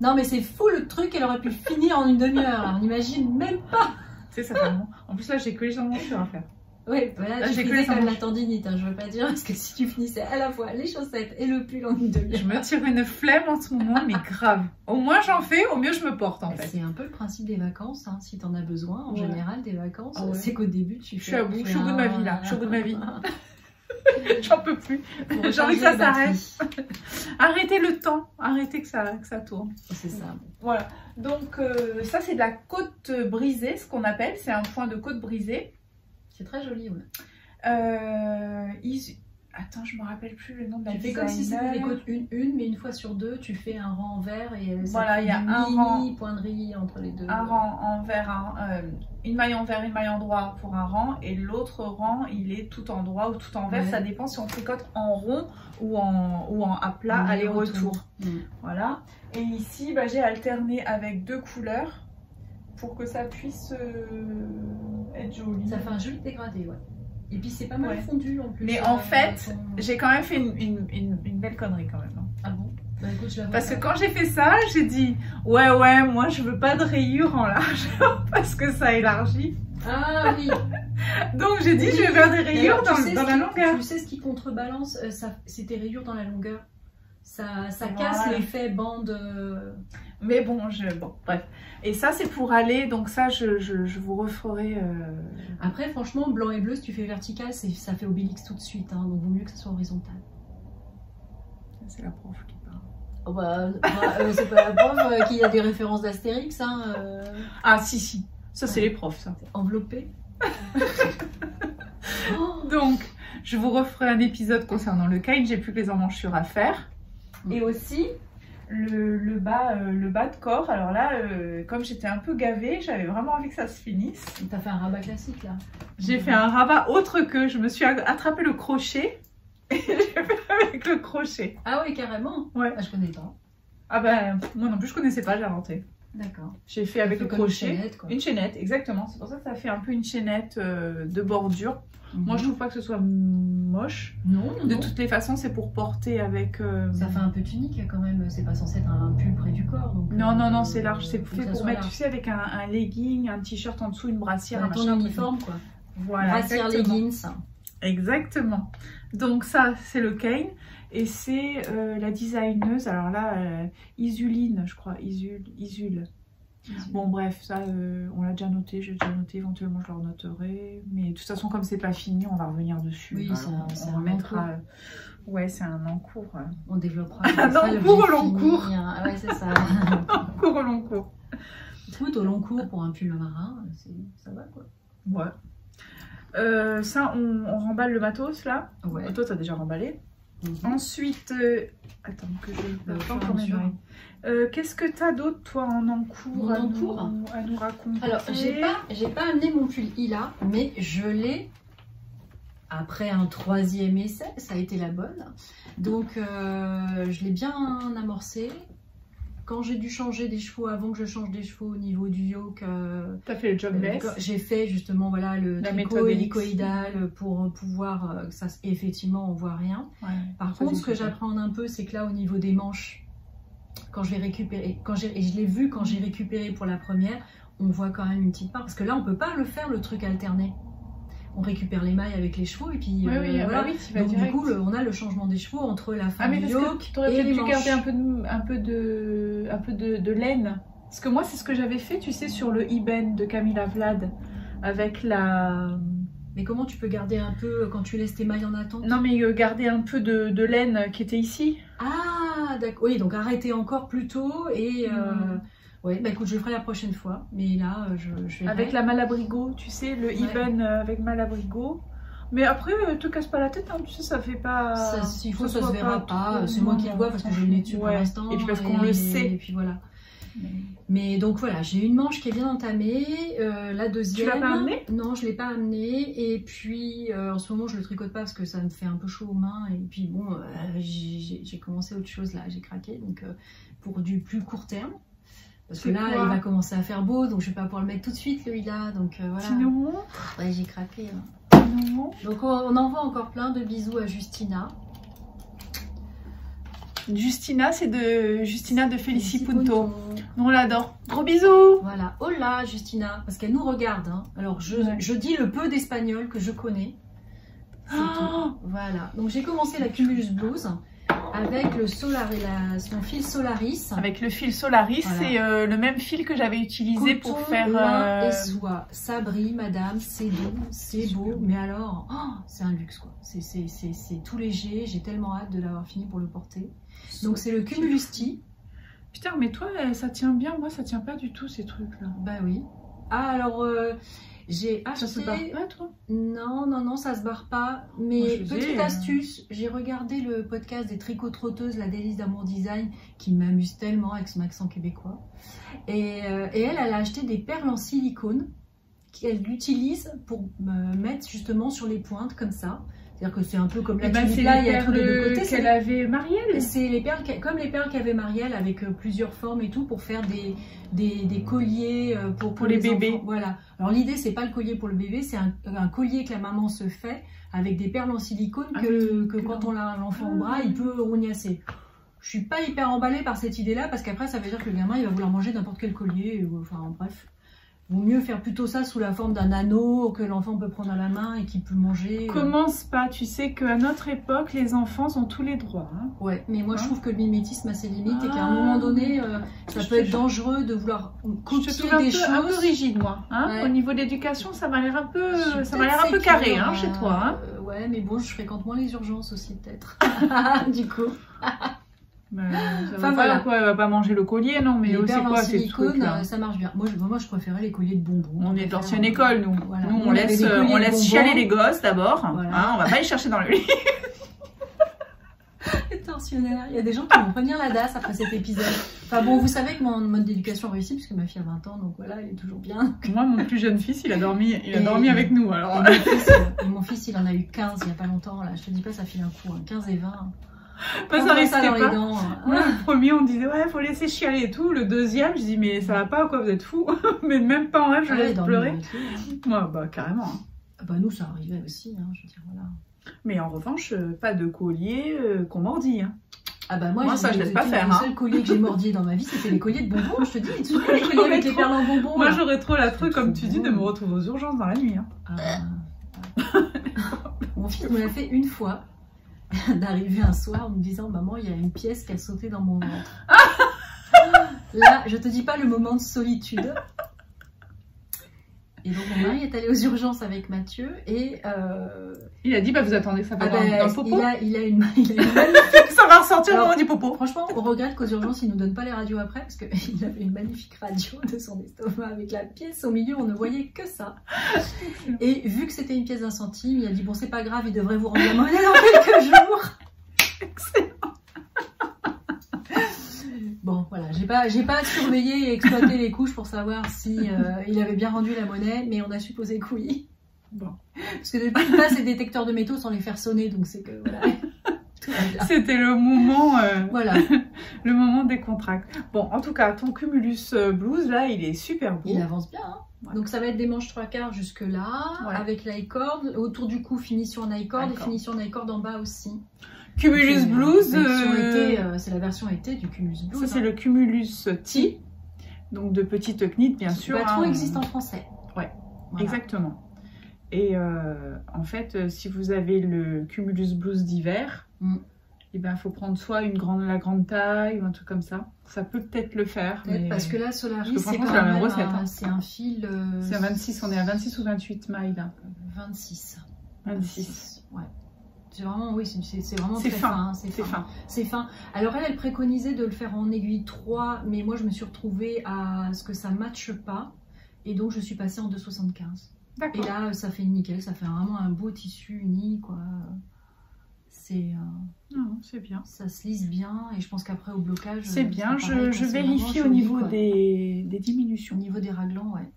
C: Non, mais c'est fou le truc, elle aurait pu finir en une demi-heure. On n'imagine même pas.
D: Tu sais, ça fait vraiment... En plus, là, j'ai que les emmanchures à faire.
C: Oui, voilà, j'ai que comme la tendinite, hein, je veux pas dire, parce que si tu finissais à la fois les chaussettes et le pull en une demi-heure.
D: Je me tire une flemme en ce moment, mais grave. Au moins j'en fais, au mieux je me porte en fait.
C: C'est un peu le principe des vacances, hein, si t'en as besoin. En général, des vacances, c'est qu'au début tu fais.
D: Je suis à bout, je suis au bout de ma vie là, je suis au bout de ma vie. J'en peux plus. J'ai envie que ça s'arrête. Arrêtez le temps, arrêtez que ça tourne. C'est ça. Voilà. Donc ça c'est de la côte brisée, ce qu'on appelle, c'est un point de côte brisée.
C: C'est très joli, ouais.
D: Attends, je me rappelle plus le nom de la
C: designer. Tu fais comme si c'était des côtes une, mais une fois sur deux, tu fais un rang en vert et
D: voilà, il y a un rang
C: point de riz entre les deux.
D: Un rang en vert, une maille en vert, une maille en droit pour un rang, et l'autre rang, il est tout en droit ou tout en vert. Ça dépend si on tricote en rond ou en à plat, aller-retour. Voilà. Et ici, bah, j'ai alterné avec 2 couleurs pour que ça puisse être joli.
C: Ça fait un joli dégradé, ouais. Et puis c'est pas mal fondu en plus.
D: Mais en fait, j'ai quand même fait une belle connerie quand même.
C: Ah bon? Bah, écoute, je la vois.
D: Parce que quand j'ai fait ça, j'ai dit ouais, moi je veux pas de rayures en largeur parce que ça élargit.
C: Ah oui.
D: Donc j'ai dit je vais faire des rayures dans la longueur.
C: Tu sais ce qui contrebalance c'est tes rayures dans la longueur. Ça casse l'effet bande.
D: Mais bon, bref. Et ça, c'est pour aller, donc ça, je vous referai...
C: Après, franchement, blanc et bleu, si tu fais vertical, ça fait obélix tout de suite. Hein, donc, il vaut mieux que ça soit horizontal.
D: C'est la prof qui parle.
C: Oh bah, c'est pas la prof qui a des références d'Astérix. Hein,
D: Ah, si. Ça, c'est les profs, ça.
C: Enveloppé.
D: Donc, je vous referai un épisode concernant le kite. J'ai plus que les emmanchures à faire. Et aussi... Le bas de corps, alors là, comme j'étais un peu gavée, j'avais vraiment envie que ça se finisse.
C: T'as fait un rabat classique là?
D: J'ai fait un rabat autre que, je me suis attrapé le crochet et j'ai fait avec le crochet.
C: Ah oui, carrément?
D: Ouais.
C: Ah, je connais pas.
D: Ah ben, moi non plus je connaissais pas, j'ai inventé.
C: D'accord.
D: J'ai fait avec le crochet.
C: Une chaînette, quoi.
D: Une chaînette, exactement. C'est pour ça que ça fait un peu une chaînette de bordure. Moi, je trouve pas que ce soit moche.
C: Non.
D: De toutes les façons, c'est pour porter avec...
C: Ça fait un peu tunique quand même. C'est pas censé être un pull près du corps. Donc,
D: non, c'est large. C'est fait pour mettre, tu sais, avec un legging, un t-shirt en dessous, une brassière, un
C: ton uniforme, quoi.
D: Voilà,
C: brassière, leggings.
D: Exactement. Donc ça, c'est le cane. Et c'est la designeuse. Alors là, Isuline, je crois. Isul. Bon bref, ça on l'a déjà noté, j'ai déjà noté, éventuellement je le noterai. Mais de toute façon comme c'est pas fini, on va revenir dessus.
C: Oui,
D: on remettra. Ouais, c'est un encours.
C: On développera.
D: Un encours au long cours.
C: Ouais, c'est ça.
D: Encours au long cours.
C: Écoute, au long cours pour un pull marin, ça va quoi.
D: Ouais. Ça, on remballe le matos là.
C: Ouais.
D: Toi, t'as déjà remballé. Ensuite, attends que je ne pas encore qu'est-ce que tu as d'autre toi en encours à nous raconter?
C: Alors j'ai pas amené mon pull Ila, mais je l'ai après un 3e essai, ça a été la bonne. Donc je l'ai bien amorcé. Quand j'ai dû changer des chevaux, avant que je change des chevaux au niveau du yoke,
D: t'as fait le jobless.
C: J'ai fait justement voilà le tricot hélicoïdal pour pouvoir ça effectivement on voit rien. Ouais, par contre, ce que j'apprends un peu, c'est que là au niveau des manches, quand je l'ai récupéré, et je l'ai vu quand j'ai récupéré pour la première, on voit quand même une petite part parce que là on peut pas le faire le truc alterné. On récupère les mailles avec les chevaux et puis voilà. Donc du coup on a le changement des chevaux entre la fin du yoke et les manches.
D: Garder un peu de laine. Parce que moi c'est ce que j'avais fait, tu sais, sur le Iben de Camilla Vlad avec la...
C: Mais comment tu peux garder un peu quand tu laisses tes mailles en attente?
D: Non mais garder un peu de laine qui était ici.
C: Ah d'accord, oui, donc arrêter encore plus tôt et... Ouais, bah écoute, je le ferai la prochaine fois, mais là, je vais...
D: Avec la Malabrigo, tu sais, le Iben avec Malabrigo. Mais après, te casse pas la tête, hein, tu sais, ça fait pas...
C: S'il faut, ça se verra pas. C'est moi qui le vois parce que je l'ai dessus pour l'instant.
D: Et puis parce qu'on le sait.
C: Et puis voilà. Mais donc voilà, j'ai une manche qui est bien entamée, la deuxième...
D: Tu l'as pas amenée?
C: Non, je l'ai pas amenée. Et puis, en ce moment, je le tricote pas parce que ça me fait un peu chaud aux mains. Et puis bon, j'ai commencé autre chose là, j'ai craqué. Donc pour du plus court terme. Parce que là, il va commencer à faire beau, donc je vais pas pouvoir le mettre tout de suite, celui-là. Donc voilà.
D: Tu nous montres?
C: Ouais, j'ai craqué.
D: Tu nous montres?
C: Donc on envoie encore plein de bisous à Justina.
D: Justina, c'est de Justina de Felici.punto. Nous, on l'adore. Gros bisous.
C: Voilà. Hola, Justina. Parce qu'elle nous regarde. Hein. Alors, je dis le peu d'espagnol que je connais. C'est tout. Voilà. Donc, j'ai commencé la Cumulus Blues avec le son fil Solaris.
D: Avec le fil Solaris, voilà. C'est le même fil que j'avais utilisé
C: Coton,
D: pour faire...
C: lin et soie. Ça brille, madame, c'est doux, c'est beau. Mais alors, c'est un luxe, quoi. C'est tout léger. J'ai tellement hâte de l'avoir fini pour le porter. Donc, c'est le Cumulus Tea.
D: Putain, mais toi, ça tient bien. Moi, ça tient pas du tout, ces trucs-là.
C: Bah oui. Ah, alors... j'ai acheté...
D: Ça se barre pas, toi?
C: Non, ça se barre pas. Mais
D: moi,
C: petite astuce, j'ai regardé le podcast des tricotrotteuses, la délice d'amour design, qui m'amuse tellement avec son accent québécois. Et elle a acheté des perles en silicone qu'elle utilise pour mettre justement sur les pointes comme ça. C'est-à-dire que c'est un peu comme la tulipe là, il y a tous les deux côtés.
D: Qu'elle avait Marielle.
C: C'est les perles, comme les perles qu'avait Marielle avec plusieurs formes et tout pour faire des colliers pour
D: les bébés.
C: Enfants. Voilà. Alors l'idée c'est pas le collier pour le bébé, c'est un collier que la maman se fait avec des perles en silicone que quand on a l'enfant au bras, il peut rognasser. Je suis pas hyper emballée par cette idée-là parce qu'après ça veut dire que le gamin il va vouloir manger n'importe quel collier. Enfin bref. Vaut mieux faire plutôt ça sous la forme d'un anneau que l'enfant peut prendre à la main et qu'il peut manger.
D: Commence pas, tu sais qu'à notre époque, les enfants ont tous les droits. Hein.
C: Ouais, mais moi je trouve que le mimétisme a ses limites et qu'à un moment donné, ça peut être dangereux de vouloir copier des choses.
D: Un peu rigide, moi. Hein. Ouais. Au niveau de l'éducation, ça m'a l'air un peu, carré hein, chez toi. Hein.
C: Ouais, mais bon, je fréquente moins les urgences aussi peut-être. Du coup.
D: Enfin voilà quoi, elle va pas manger le collier, non, mais c'est quoi ces trucs là?
C: Ça marche bien. Moi je préférais les colliers de bonbons.
D: On est d'ancienne école, nous. Voilà. Nous on laisse chialer les gosses d'abord. Voilà. Hein, on va pas les chercher dans le lit.
C: Les tortionnaires. Il y a des gens qui vont revenir la DAS après cet épisode. Enfin bon, vous savez que mon mode d'éducation réussit puisque ma fille a 20 ans, donc voilà, elle est toujours bien.
D: Moi, mon plus jeune fils, il a dormi avec nous. Alors.
C: Et mon fils, il en a eu 15 il y a pas longtemps. Là, je te dis pas, ça file un coup, hein. 15 et 20.
D: Pas ça restait pas. Ouais, le premier on disait ouais faut laisser chialer et tout, le deuxième je dis mais ça va pas ou quoi, vous êtes fous? Mais même pas en rêve je laisse pleurer. Moi bah carrément. Hein.
C: Bah nous ça arrivait aussi, hein, je veux dire voilà.
D: Mais en revanche pas de collier qu'on mordit. Hein.
C: Ah bah moi
D: ça je laisse pas faire.
C: Le seul collier que j'ai mordi dans ma vie c'était les colliers de bonbons, je te dis. Tu sais, les colliers avec les perles en bonbons.
D: Moi j'aurais trop la truc comme tu dis de me retrouver aux urgences dans la nuit. Hein.
C: Mon fils me l'a fait une fois. D'arriver un soir en me disant maman il y a une pièce qui a sauté dans mon ventre. Là je te dis pas le moment de solitude. Et donc mon mari est allé aux urgences avec Mathieu et
D: il a dit bah vous attendez que ça va dans le popo.
C: Il a une magnifique...
D: Ça va ressortir au moment du popo.
C: Franchement on regrette qu'aux urgences ils nous donnent pas les radios après parce qu'il avait une magnifique radio de son estomac avec la pièce au milieu, on ne voyait que ça. Et vu que c'était une pièce d'un centime, il a dit bon c'est pas grave, il devrait vous rendre la monnaie dans quelques jours. Excellent. Bon voilà, j'ai pas surveillé et exploité les couches pour savoir si il avait bien rendu la monnaie, mais on a supposé que oui. Bon. Parce que depuis il passe les détecteurs de métaux sans les faire sonner, donc c'est que voilà.
D: C'était le moment,
C: voilà.
D: Le moment des contracts. Bon, en tout cas, ton Cumulus Blues là, il est super beau.
C: Il avance bien. Hein. Ouais. Donc ça va être des manches 3/4 jusque là, ouais. Avec l'i-cord. Autour du cou, finition en i-cord et finition en i-cord en bas aussi.
D: Cumulus Blues,
C: c'est la version été du Cumulus Blues.
D: Ça c'est le Cumulus Tea, donc de petites knittes bien sûr.
C: Pas trop existe en français.
D: Ouais, voilà. Exactement. Et en fait, si vous avez le Cumulus Blues d'hiver, il faut prendre soit la grande taille ou un truc comme ça. Ça peut peut-être le faire. Mais... Parce
C: que là, Solaris, c'est quand même c'est un fil...
D: C'est 26, on est à 26 ou 28 mailles là.
C: 26.
D: 26.
C: Ouais. C'est vraiment, oui, c'est vraiment très
D: fin.
C: Fin. C'est fin. Alors elle préconisait de le faire en aiguille 3, mais moi je me suis retrouvée à ce que ça ne matche pas. Et donc je suis passée en 2,75. Et là, ça fait nickel, ça fait vraiment un beau tissu uni, quoi. C'est
D: bien.
C: Ça se lisse bien et je pense qu'après au blocage...
D: C'est bien, je vérifie au niveau des diminutions.
C: Au niveau des raglans, ouais.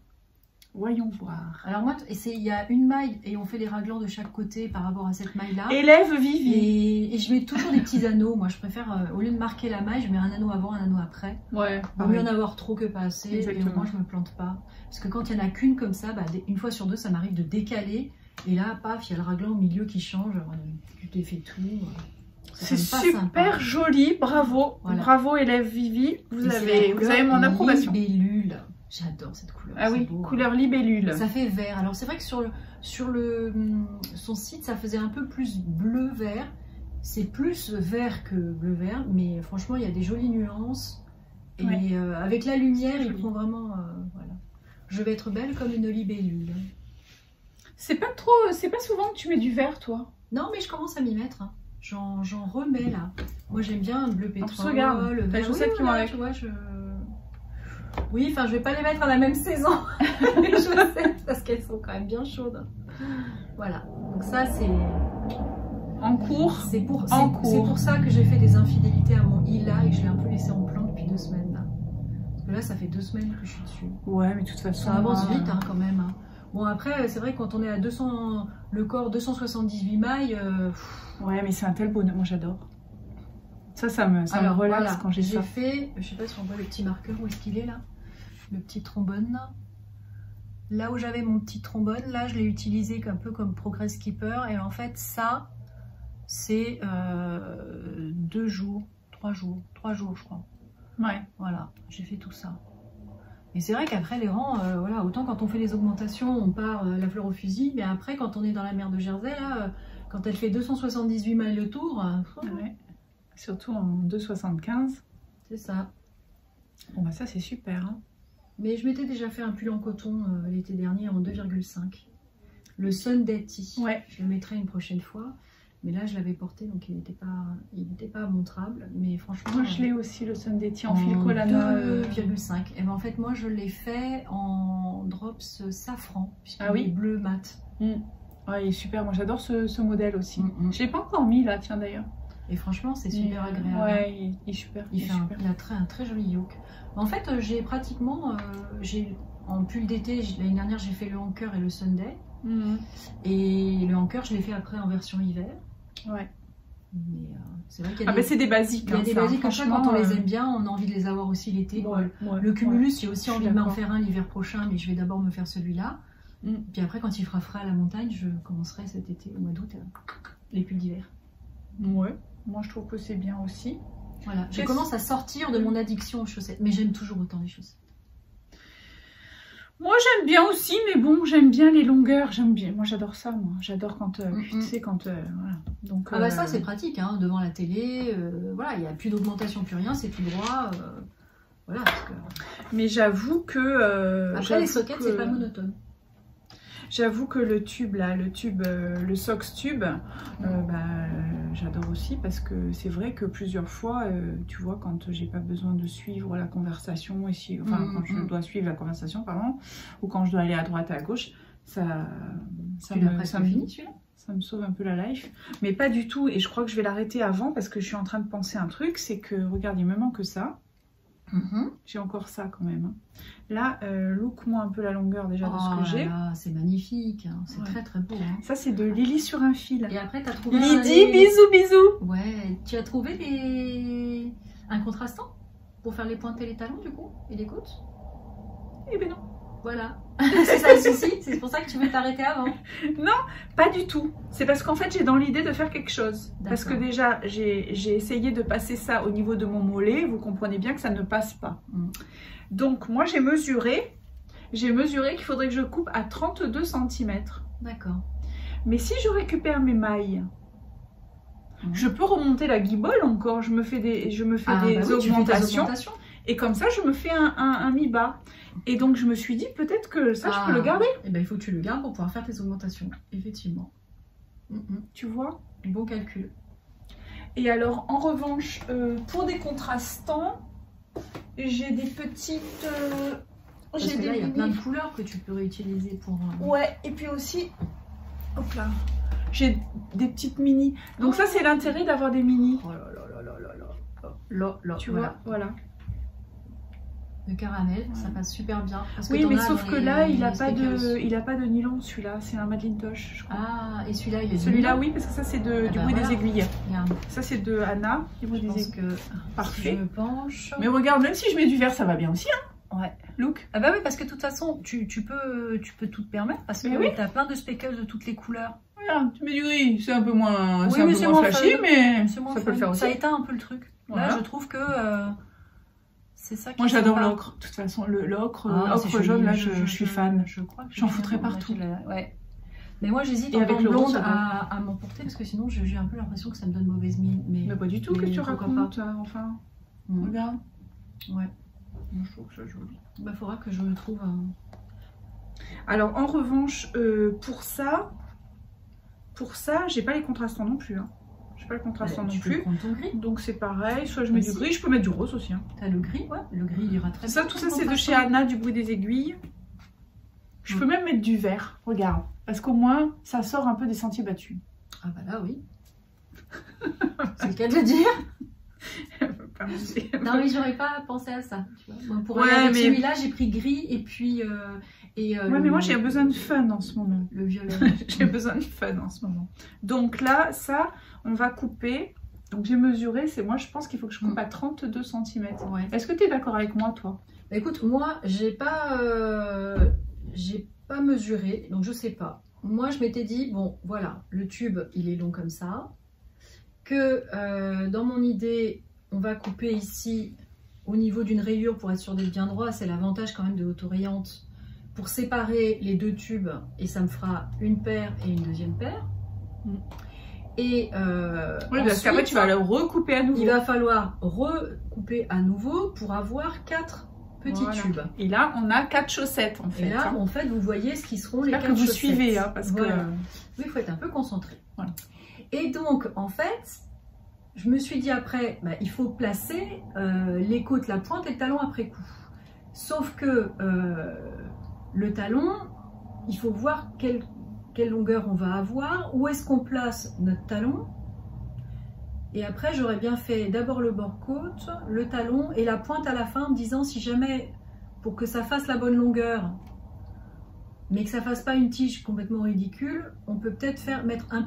D: Voyons voir.
C: Alors moi, il y a une maille et on fait les raglans de chaque côté par rapport à cette maille-là.
D: Élève Vivi.
C: Et je mets toujours des petits anneaux. Moi, je préfère, au lieu de marquer la maille, je mets un anneau avant, un anneau après.
D: Ouais.
C: Vaut mieux en avoir trop que pas assez.
D: Exactement.
C: Et moi, je me plante pas. Parce que quand il n'y en a qu'une comme ça, une fois sur deux, ça m'arrive de décaler. Et là, paf, il y a le raglan au milieu qui change. Tu t'es fait tout.
D: C'est super joli, bravo. Voilà. Bravo élève Vivi, vous avez mon approbation.
C: Libellule, j'adore cette couleur.
D: Ah oui, beau, couleur libellule.
C: Ça fait vert. Alors c'est vrai que sur son site, ça faisait un peu plus bleu-vert. C'est plus vert que bleu-vert, mais franchement, il y a des jolies nuances. Et avec la lumière, il prend vraiment... voilà. Je vais être belle comme une libellule.
D: C'est pas souvent que tu mets du vert, toi?
C: Non, mais je commence à m'y mettre. Hein. J'en remets là. Moi, j'aime bien le bleu pétrole.
D: Regarde,
C: le vert.
D: Je sais qui m'en
C: tu vois, oui, enfin, je vais pas les mettre à la même saison. Je sais, parce qu'elles sont quand même bien chaudes. Voilà. Donc ça, c'est...
D: En cours.
C: C'est pour ça que j'ai fait des infidélités à mon Ila et que je l'ai un peu laissé en plan depuis 2 semaines là. Parce que là, ça fait 2 semaines que je suis dessus.
D: Ouais, mais de toute façon...
C: Ça avance vite hein, quand même. Hein. Bon après, c'est vrai quand on est à 200, le corps 278 mailles...
D: Ouais, mais c'est un tel bonheur, moi j'adore. Ça me relaxe voilà, quand j'ai ça.
C: J'ai fait, je sais pas si on voit le petit marqueur, où est-ce qu'il est là? Le petit trombone. Là où j'avais mon petit trombone, là je l'ai utilisé un peu comme Progress Keeper. Et en fait ça, c'est 2 jours, 3 jours je crois.
D: Ouais.
C: Voilà, j'ai fait tout ça. Et c'est vrai qu'après les rangs, voilà, autant quand on fait les augmentations, on part la fleur au fusil, mais après quand on est dans la mer de Jersey, là, quand elle fait 278 miles le tour...
D: ouais. Surtout en 2,75.
C: C'est ça.
D: Bon bah ça c'est super. Hein.
C: Mais je m'étais déjà fait un pull en coton l'été dernier en 2,5. Le Sunday Tee. Ouais. Je le mettrai une prochaine fois. Mais là je l'avais porté donc il n'était pas montrable. Mais franchement...
D: Moi je l'ai aussi le Sunday Tee en fil Colana.
C: 2,5. Et ben en fait moi je l'ai fait en drops safran.
D: Ah oui,
C: bleu mat.
D: Ouais, il est super. Moi j'adore ce modèle aussi. Je l'ai pas encore mis là, tiens d'ailleurs.
C: Et franchement, c'est super agréable.
D: Ouais, il est super.
C: Il a un très joli yoke. En fait, j'ai pratiquement, en pull d'été, l'année dernière, j'ai fait le Anchor et le Sunday. Et le Anchor, je l'ai fait après en version hiver.
D: Ouais.
C: Mais c'est vrai qu'il y a
D: c'est des basiques.
C: Il y a des basiques comme ça, quand on les aime bien, on a envie de les avoir aussi l'été. Le Cumulus, j'ai aussi envie de m'en faire un l'hiver prochain, mais je vais d'abord me faire celui-là. Puis après, quand il fera frais à la montagne, je commencerai cet été, au mois d'août, les pulls d'hiver.
D: Ouais. Moi, je trouve que c'est bien aussi.
C: Voilà, je commence à sortir de mon addiction aux chaussettes, mais j'aime toujours autant les chaussettes.
D: Moi, j'aime bien aussi, mais bon, j'aime bien les longueurs. J'aime bien. Moi, j'adore ça. Moi, j'adore quand, tu sais, quand, voilà. Donc.
C: Ah bah ça, c'est pratique, hein, devant la télé. Voilà, il n'y a plus d'augmentation, plus rien, c'est tout droit. Voilà. Parce que...
D: Mais j'avoue que.
C: Après, les sockets, c'est pas monotone.
D: J'avoue que le tube là, le Sox tube, j'adore aussi parce que c'est vrai que plusieurs fois, tu vois, quand j'ai pas besoin de suivre la conversation ici, enfin quand je dois suivre la conversation, pardon, ou quand je dois aller à droite et à gauche, ça me sauve un peu la life, mais pas du tout. Et je crois que je vais l'arrêter avant parce que je suis en train de penser un truc, c'est que regarde, il me manque ça. J'ai encore ça quand même. Là, look-moi un peu la longueur déjà de ce que j'ai.
C: C'est magnifique, hein. C'est très très beau. Hein.
D: Ça, c'est de Lily sur un fil.
C: Et après, tu as trouvé.
D: Lydie, bisous, bisous.
C: Ouais, tu as trouvé un contrastant pour faire les pointes et les talons du coup et les côtes?
D: Eh ben non.
C: Voilà, c'est ça le souci, c'est pour ça que tu veux t'arrêter avant.
D: Non, pas du tout. C'est parce qu'en fait j'ai dans l'idée de faire quelque chose. Parce que déjà j'ai essayé de passer ça au niveau de mon mollet, vous comprenez bien que ça ne passe pas. Donc moi j'ai mesuré qu'il faudrait que je coupe à 32 cm.
C: D'accord.
D: Mais si je récupère mes mailles, je peux remonter la guibole encore, je me fais des augmentations. Et comme ça, je me fais un mi-bas. Et donc, je me suis dit, peut-être que ça, je peux le garder.
C: Et ben, il faut que tu le gardes pour pouvoir faire tes augmentations. Effectivement.
D: Tu vois?
C: Bon calcul.
D: Et alors, en revanche, pour des contrastants, j'ai des petites...
C: Parce que là, il y a plein de couleurs que tu peux réutiliser pour...
D: Ouais, et puis aussi... Hop là. J'ai des petites mini. Donc ça, c'est l'intérêt d'avoir des mini.
C: Oh là là là là là là.
D: Tu vois, voilà.
C: De caramel, ça passe super bien. Parce que
D: oui, mais sauf que là, il a pas de nylon, celui-là. C'est un Madeleine Tosh, je crois.
C: Ah, et celui-là, il est
D: celui-là, oui, parce que ça, c'est du bruit des aiguilles. Regarde. Ça, c'est de Anna, du bruit des aiguilles.
C: Que
D: parfait.
C: Si je me penche.
D: Mais regarde, même si je mets du vert, ça va bien aussi, hein.
C: Ouais.
D: Look.
C: Ah bah oui, parce que de toute façon, tu peux tout te permettre parce que tu as plein de speckles de toutes les couleurs.
D: Oui, regarde, tu mets du gris, c'est un peu moins,
C: Oui,
D: c'est un
C: mais
D: peu
C: c'est
D: moins
C: moins
D: flashy,
C: fun.
D: mais
C: C'est moins
D: ça peut
C: fun.
D: le faire aussi.
C: Ça éteint un peu le truc.
D: Voilà.
C: Là, je trouve que c'est ça qui
D: Moi, j'adore
C: sympa.
D: l'ocre. De toute façon, l'ocre
C: C'est
D: jaune,
C: joli.
D: là, je suis fan.
C: Je crois que
D: J'en foutrais partout.
C: Ouais. Mais moi, j'hésite
D: Et
C: en
D: avec
C: bande
D: le rose,
C: blonde
D: ça
C: à m'emporter parce que sinon, j'ai un peu l'impression que ça me donne mauvaise mine.
D: Mais pas du tout que
C: mais
D: tu
C: pourquoi
D: racontes, enfin. Regarde.
C: Ouais.
D: Moi, je trouve que c'est joli.
C: Bah, faudra que je le trouve.
D: Alors, en revanche, pour ça, j'ai pas les contrastants non plus. Hein. J'ai pas les contrastants non
C: Tu peux
D: plus.
C: prendre ton gris.
D: Donc, c'est pareil. Soit je mets du gris, je peux mettre du rose aussi. Hein.
C: T'as le gris, ouais. Le gris, il ira très bien.
D: Ça, tout ça, c'est de chez Anna, du bruit des aiguilles. Je peux même mettre du vert, regarde. Parce qu'au moins, ça sort un peu des sentiers battus.
C: Ah bah là, oui. C'est le cas de le dire. Non mais j'aurais pas pensé à ça. Tu vois. Moi, pour aller avec celui-là, j'ai pris gris et puis...
D: ouais, mais moi j'ai besoin de fun en ce moment.
C: Le violet.
D: J'ai besoin de fun en ce moment. Donc là, ça, on va couper. Donc j'ai mesuré, c'est moi je pense qu'il faut que je coupe à 32 cm.
C: Ouais.
D: Est-ce que tu es d'accord avec moi, toi?
C: Bah, écoute, moi, j'ai pas mesuré, donc je sais pas. Moi, je m'étais dit, bon, voilà, le tube, il est long comme ça. Que dans mon idée, on va couper ici au niveau d'une rayure pour être sûr d'être bien droit. C'est l'avantage quand même de l'autorayante pour séparer les deux tubes et ça me fera une paire et une deuxième paire. Et
D: oui, parce qu'après tu vas le recouper à nouveau.
C: Il va falloir recouper à nouveau pour avoir 4 petits tubes.
D: Et là, on a 4 chaussettes en fait.
C: Et là, en fait, vous voyez ce qui seront les 4
D: que vous
C: chaussettes.
D: suivez, hein, parce que...
C: Oui, il faut être un peu concentré.
D: Voilà.
C: Et donc, en fait, je me suis dit après, bah, il faut placer les côtes, la pointe et le talon après coup. Sauf que le talon, il faut voir quelle longueur on va avoir, où est-ce qu'on place notre talon. Et après, j'aurais bien fait d'abord le bord-côte, le talon et la pointe à la fin, en me disant si jamais, pour que ça fasse la bonne longueur, mais que ça fasse pas une tige complètement ridicule, on peut peut-être faire un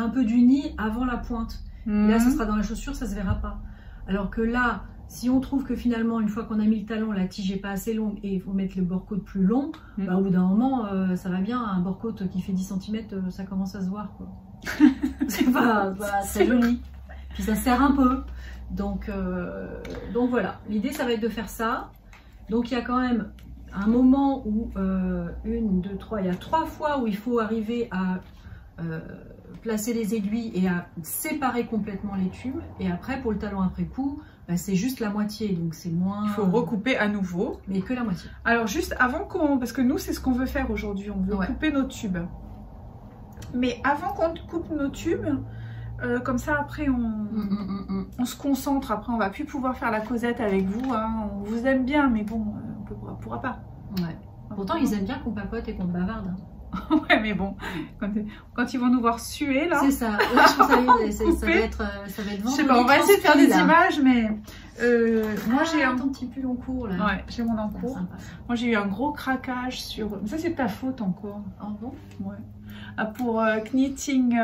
C: peu d'uni avant la pointe. Et là, ça sera dans la chaussure, ça se verra pas. Alors que là, si on trouve que finalement, une fois qu'on a mis le talon, la tige n'est pas assez longue et il faut mettre le bord-côte plus long, bah, au bout d'un moment, ça va bien. Un bord-côte qui fait 10 cm, ça commence à se voir, quoi. C'est pas très joli. Puis ça serre un peu. Donc voilà, l'idée, ça va être de faire ça. Donc il y a quand même un moment où, 1, 2, 3, il y a 3 fois où il faut arriver à placer les aiguilles et à séparer complètement les tubes. Et après, pour le talon après coup, bah, c'est juste la moitié, donc c'est moins...
D: Il faut recouper à nouveau.
C: Mais que la moitié.
D: Alors juste avant parce que nous, c'est ce qu'on veut faire aujourd'hui, on veut couper nos tubes. Mais avant qu'on coupe nos tubes, comme ça après on se concentre, après on va plus pouvoir faire la causette avec vous, hein. On vous aime bien, mais bon, on pourra pas.
C: Ouais. Pourtant ils aiment bien qu'on papote et qu'on bavarde. Hein.
D: Ouais, mais bon, quand ils vont nous voir suer là.
C: C'est ça. Là, je pense que ça va être
D: je sais pas, on va essayer de faire des images, mais moi j'ai un
C: petit pull en cours là.
D: Ouais, j'ai mon en cours. Moi j'ai eu un gros craquage sur. Ça c'est ta faute encore.
C: Ah bon?
D: Ouais. Pour Knitting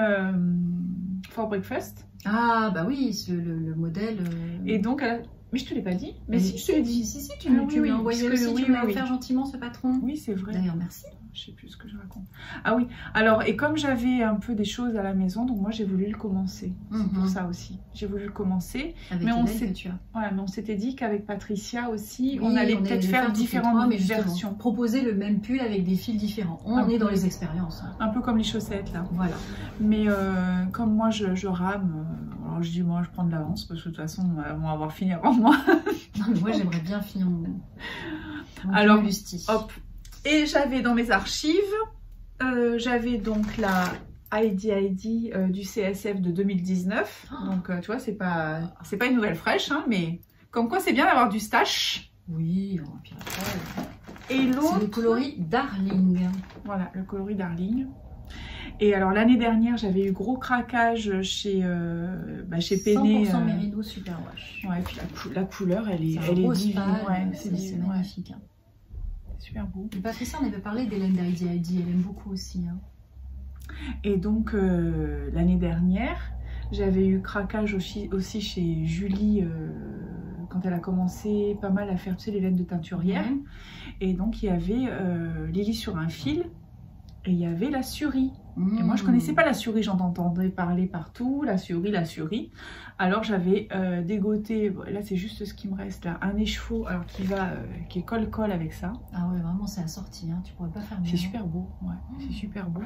D: for Breakfast.
C: Ah bah oui, le modèle.
D: Et donc mais je te l'ai pas dit. Mais si je te l'ai dit.
C: Si tu m'as envoyé aussi, tu m'as offert gentiment ce patron.
D: Oui, c'est vrai.
C: D'ailleurs, merci.
D: Je sais plus ce que je raconte. Ah oui, alors, et comme j'avais un peu des choses à la maison, donc moi j'ai voulu le commencer. C'est pour ça aussi. J'ai voulu le commencer.
C: Avec
D: mais mais on s'était dit qu'avec Patricia aussi,
C: oui,
D: on allait peut-être faire différentes versions.
C: Proposer le même pull avec des fils différents. On est dans les expériences. Hein.
D: Un peu comme les chaussettes là.
C: Voilà.
D: Mais comme moi je rame, alors je dis moi je prends de l'avance parce que de toute façon on va avoir fini avant moi.
C: Non, mais moi j'aimerais bien finir mon
D: alors,
C: bustier.
D: Hop. Et j'avais dans mes archives, j'avais donc la Heidi du CSF de 2019. Donc tu vois, c'est pas une nouvelle fraîche, hein, mais comme quoi c'est bien d'avoir du stash.
C: Oui, puis après...
D: Et l'autre...
C: C'est le coloris Darling.
D: Voilà, le coloris Darling. Et alors l'année dernière, j'avais eu gros craquage chez Penney.
C: 100% Merino Superwash.
D: Ouais, et puis la couleur, elle est divine. Ouais, c'est
C: magnifique. Hein.
D: Super beau.
C: Et Patricia, on avait parlé d'Hélène d'Heidi, elle aime beaucoup aussi. Hein.
D: Et donc l'année dernière, j'avais eu craquage aussi chez Julie quand elle a commencé pas mal à faire, tu sais, les laines de teinturière. Et donc il y avait Lily sur un fil et il y avait la Suri Et moi, je connaissais pas la surie, j'en entendais parler partout, la surie. Alors, j'avais dégoté, là, c'est juste ce qui me reste là, un écheveau, alors qui est colle-colle avec ça.
C: Ah ouais, vraiment, c'est assorti, hein. Tu pourrais pas faire mieux.
D: C'est super beau, ouais, c'est super beau.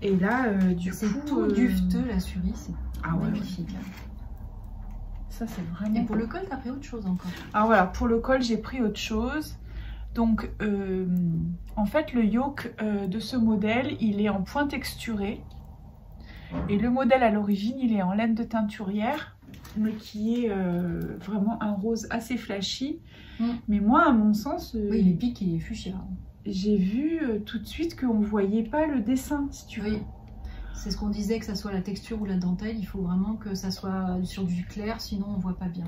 D: Et là, du coup...
C: C'est tout duveteux, la surie, c'est magnifique.
D: Ouais. Ça, c'est vraiment...
C: Et pour le col, t'as pris autre chose encore?
D: Alors voilà, pour le col, j'ai pris autre chose. Donc, en fait, le yoke de ce modèle, il est en point texturé. Et le modèle à l'origine, il est en laine de teinturière, mais qui est vraiment un rose assez flashy. Mais moi, à mon sens...
C: oui, il est pique, il est fuchsia.
D: J'ai vu tout de suite qu'on ne voyait pas le dessin, si tu veux.
C: C'est ce qu'on disait, que ça soit la texture ou la dentelle, il faut vraiment que ça soit sur du clair, sinon on voit pas bien.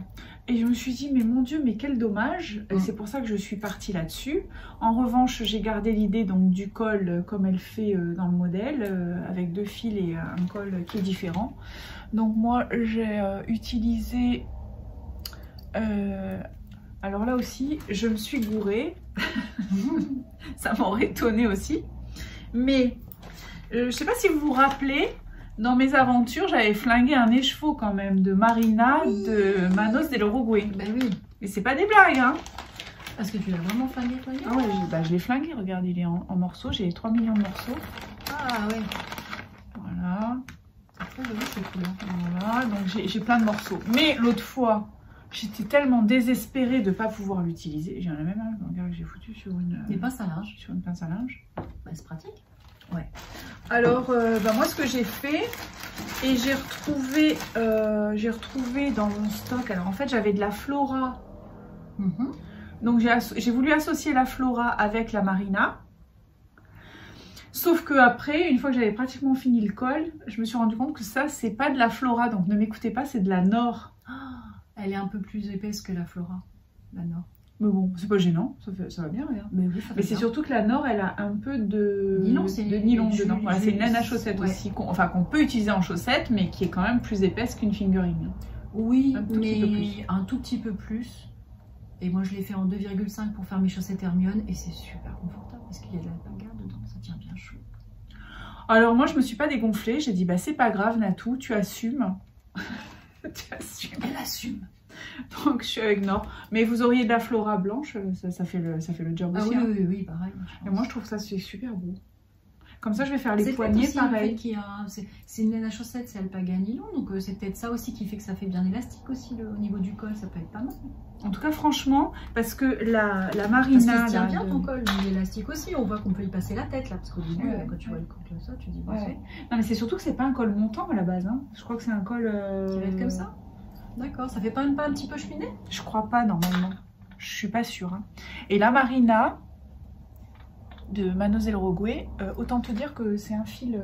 D: Et je me suis dit, mais mon Dieu, mais quel dommage. C'est pour ça que je suis partie là-dessus. En revanche, j'ai gardé l'idée donc du col comme elle fait dans le modèle, avec 2 fils et un col qui est différent. Donc moi, j'ai utilisé... alors là aussi, je me suis gourée. Ça m'aurait étonnée aussi. Mais... je sais pas si vous vous rappelez, dans mes aventures, j'avais flingué un écheveau quand même de Marina de Manos del Uruguay.
C: Ben oui.
D: Mais c'est pas des blagues, hein.
C: Parce que tu l'as vraiment flingué, toi?
D: Ah ouais, je l'ai flingué, regarde, il est en morceaux, j'ai 3 millions de morceaux.
C: Ah ouais.
D: Voilà.
C: C'est très joli, c'est cool.
D: Voilà, donc j'ai plein de morceaux. Mais l'autre fois, j'étais tellement désespérée de ne pas pouvoir l'utiliser. J'ai la même, regarde, que j'ai foutu sur une...
C: Des pinces à linge.
D: Sur une pince à linge.
C: Bah, c'est pratique.
D: Ouais. Alors, moi, ce que j'ai fait, et j'ai retrouvé dans mon stock, alors en fait, j'avais de la Flora. Donc, j'ai voulu associer la Flora avec la Marina. Sauf que après, une fois que j'avais pratiquement fini le col, je me suis rendu compte que ça, c'est pas de la Flora. Donc, ne m'écoutez pas, c'est de la Nord.
C: Elle est un peu plus épaisse que la Flora, la Nord.
D: Mais bon, c'est pas gênant, ça va bien, regarde. Mais c'est surtout que la Nord, elle a un peu de nylon dedans. Voilà, c'est une laine à chaussettes aussi, qu'on peut utiliser en chaussettes, mais qui est quand même plus épaisse qu'une fingering.
C: Oui, mais un tout petit peu plus. Et moi, je l'ai fait en 2,5 pour faire mes chaussettes Hermione, et c'est super confortable parce qu'il y a de la bagarre dedans, ça tient bien chaud.
D: Alors moi, je me suis pas dégonflée, j'ai dit, bah c'est pas grave Natou, tu assumes. Tu assumes.
C: Elle assume.
D: Donc je suis avec Nord. Mais vous auriez de la Flora blanche, ça fait le job aussi.
C: Oui, pareil.
D: Et moi je trouve ça c'est super beau. Comme ça je vais faire les poignets pareil.
C: C'est une laine à chaussettes, c'est alpaga nylon, donc c'est peut-être ça aussi qui fait que ça fait bien élastique aussi au niveau du col, ça peut être pas mal.
D: En tout cas franchement, parce que la Marina...
C: Parce qu'il tient bien ton col, l'élastique aussi, on voit qu'on peut y passer la tête là, parce qu'au début quand tu vois le col comme ça, tu dis bon c'est...
D: Non mais c'est surtout que c'est pas un col montant à la base, hein. Je crois que c'est un col...
C: Qui va être comme ça. D'accord, ça fait pas un petit peu cheminé?
D: Je crois pas normalement, je suis pas sûre. Hein. Et la Marina de Manos del Uruguay, autant te dire que c'est un fil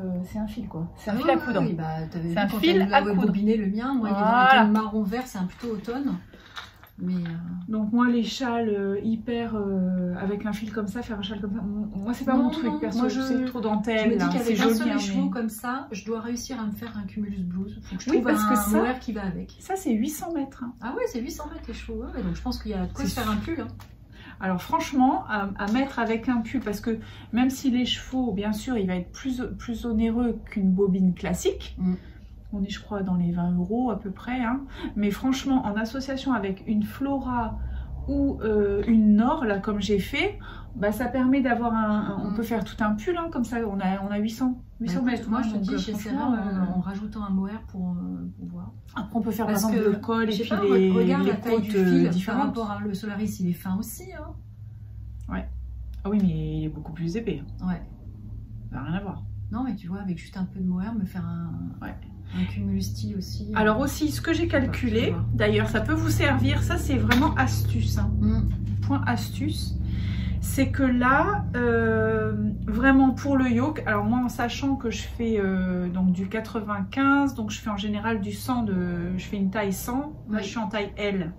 D: quoi. C'est un fil à coudre.
C: Oui, bah t'avais vu
D: un
C: quand
D: fil à
C: bobiné le mien, moi il est dans le marron vert, c'est un plutôt automne. Mais
D: donc moi les châles hyper avec un fil comme ça, faire un châle comme ça, moi c'est pas mon truc perso, moi c'est trop dentelle.
C: Je me dis qu'avec un seul écheveau comme ça, je dois réussir à me faire un cumulus blues. Faut que je trouve un mohair qui va avec.
D: Ça c'est 800 mètres. Hein.
C: Ah ouais, c'est 800 mètres les chevaux, ouais, donc je pense qu'il y a de quoi se faire un pull. Hein.
D: Alors franchement, à mettre avec un pull, parce que même si les chevaux, bien sûr, il va être plus onéreux qu'une bobine classique. On est, je crois, dans les 20 € à peu près. Hein. Mais franchement, en association avec une Flora ou une Nord, là, comme j'ai fait, bah, ça permet d'avoir on peut faire tout un pull, hein, comme ça, on a 800 mètres.
C: Moi, je te dis, j'essaierai en rajoutant un mohair pour voir.
D: Après, on peut faire, par exemple, le col et puis
C: regarde
D: les
C: la taille du
D: côtes
C: fil
D: différentes.
C: par rapport au Solaris, il est fin aussi. Hein.
D: Ouais. Ah oui, mais il est beaucoup plus épais.
C: Ouais.
D: Ça n'a rien à voir.
C: Non, mais tu vois, avec juste un peu de mohair, me faire un cumulus style aussi.
D: Alors aussi, ce que j'ai calculé, d'ailleurs, ça peut vous servir, ça c'est vraiment astuce. Hein. Point astuce, c'est que là, vraiment pour le yoke, alors moi en sachant que je fais donc du 95, donc je fais en général du 100, je fais une taille 100, là je suis en taille L.